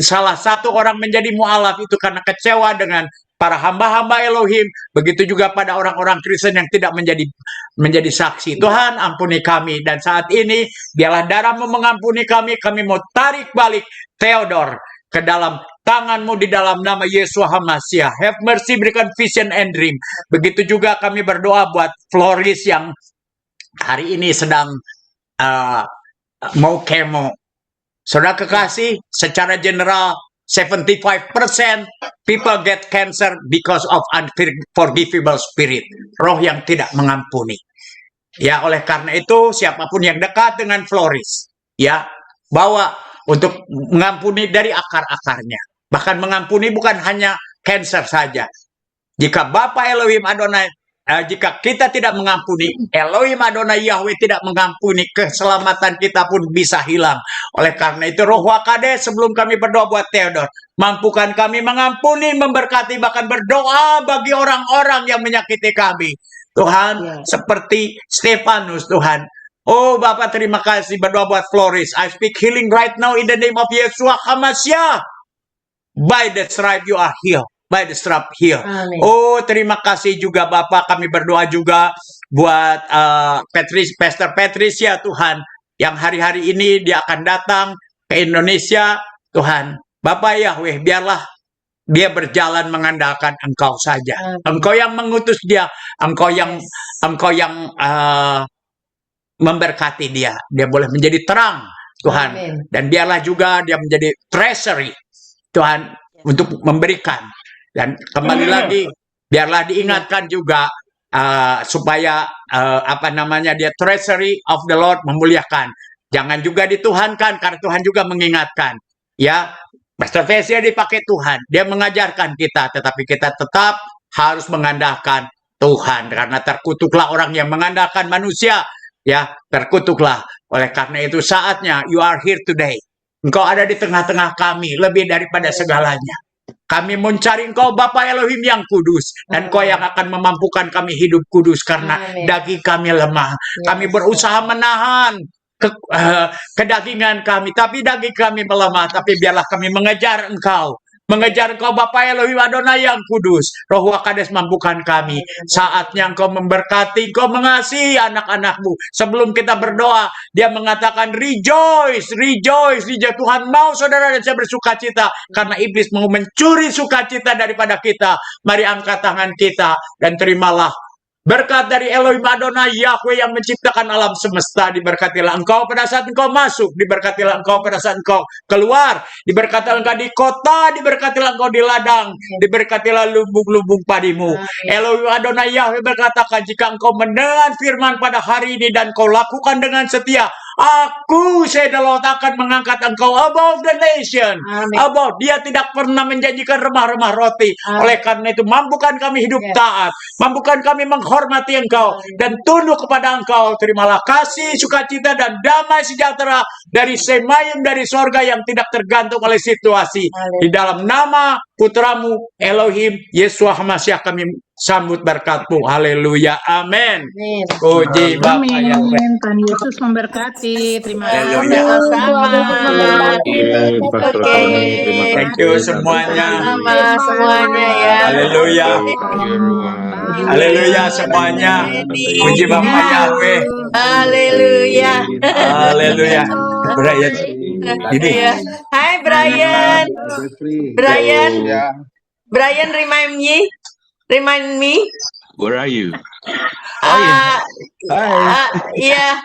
salah satu orang menjadi mualaf itu karena kecewa dengan para hamba-hamba Elohim, begitu juga pada orang-orang Kristen yang tidak menjadi saksi. Tuhan, ampuni kami, dan saat ini biarlah darah-Mu mengampuni kami. Kami mau tarik balik Theodore ke dalam tangan-Mu di dalam nama Yesus HaMasiah. Have mercy, berikan vision and dream. Begitu juga kami berdoa buat Floris yang hari ini sedang mau kemo. Saudara kekasih, secara general 75% people get cancer because of unforgivable spirit. Roh yang tidak mengampuni. Ya, oleh karena itu siapapun yang dekat dengan Floris, ya, bawa untuk mengampuni dari akar-akarnya. Bahkan mengampuni bukan hanya cancer saja. Jika Bapa Elohim Adonai, jika kita tidak mengampuni, Elohim Adonai Yahweh tidak mengampuni, keselamatan kita pun bisa hilang. Oleh karena itu, Roh Wakades, sebelum kami berdoa buat Theodore, mampukan kami mengampuni, memberkati, bahkan berdoa bagi orang-orang yang menyakiti kami. Tuhan, seperti Stefanus, Tuhan. Oh Bapak, terima kasih, berdoa buat Floris. I speak healing right now in the name of Yeshua HaMasiah. By the stripe you are healed. By the stripe here. Amin. Oh, terima kasih juga Bapak. Kami berdoa juga buat Pastor Patricia, Tuhan, yang hari-hari ini dia akan datang ke Indonesia, Tuhan. Bapak Yahweh, biarlah dia berjalan mengandalkan Engkau saja. Engkau yang mengutus dia, Engkau yang memberkati dia. Dia boleh menjadi terang, Tuhan. Amin. Dan biarlah juga dia menjadi treasury, Tuhan, untuk memberikan. Dan kembali lagi, biarlah diingatkan juga supaya dia treasury of the Lord, memuliakan. Jangan juga dituhankan, karena Tuhan juga mengingatkan. Ya, Pastor Vesia dipakai Tuhan, dia mengajarkan kita, tetapi kita tetap harus mengandalkan Tuhan, karena terkutuklah orang yang mengandalkan manusia. Ya, terkutuklah. Oleh karena itu saatnya, you are here today. Engkau ada di tengah-tengah kami, lebih daripada segalanya. Kami mencari Engkau, Bapa Elohim yang kudus, dan Engkau yang akan memampukan kami hidup kudus, karena daging kami lemah. Kami berusaha menahan kedagingan kami, tapi daging kami melemah. Tapi biarlah kami mengejar Engkau, Bapa Elohim Adonai yang kudus. Roh Wakades mampukan kami. Saatnya Engkau memberkati, Engkau mengasihi anak-anak-Mu. Sebelum kita berdoa, dia mengatakan rejoice, rejoice, rejoice. Tuhan mau saudara dan saya bersuka cita, karena iblis mau mencuri sukacita daripada kita. Mari angkat tangan kita dan terimalah berkat dari Elohim Adonai Yahweh yang menciptakan alam semesta. Diberkatilah engkau pada saat engkau masuk, diberkatilah engkau pada saat engkau keluar, diberkatilah engkau di kota, diberkatilah engkau di ladang, diberkatilah lumbung-lumbung padimu. Elohim Adonai Yahweh berkatakan, jika engkau mendengar firman pada hari ini dan kau lakukan dengan setia, aku Sedalot akan mengangkat engkau above the nation. Above, dia tidak pernah menjanjikan remah-remah roti. Oleh karena itu, mampukan kami hidup taat, mampukan kami menghormati engkau dan tunduk kepada engkau. Terimalah kasih, sukacita, dan damai sejahtera dari Semayim, dari sorga yang tidak tergantung oleh situasi. Di dalam nama putramu Elohim Yeshua HaMasiah kami sambut berkat-Mu. Haleluya. Amin. Puji Bapa Yahweh. Tuhan Yesus memberkati. Terima kasih. Haleluya. Oke. Thank you semuanya. Sama semuanya ya. Haleluya. Haleluya semuanya. Puji Bapa Yahweh. Haleluya. Haleluya. Brian. Ini. Hai Brian. Brian, remind me. Where are you? Yeah.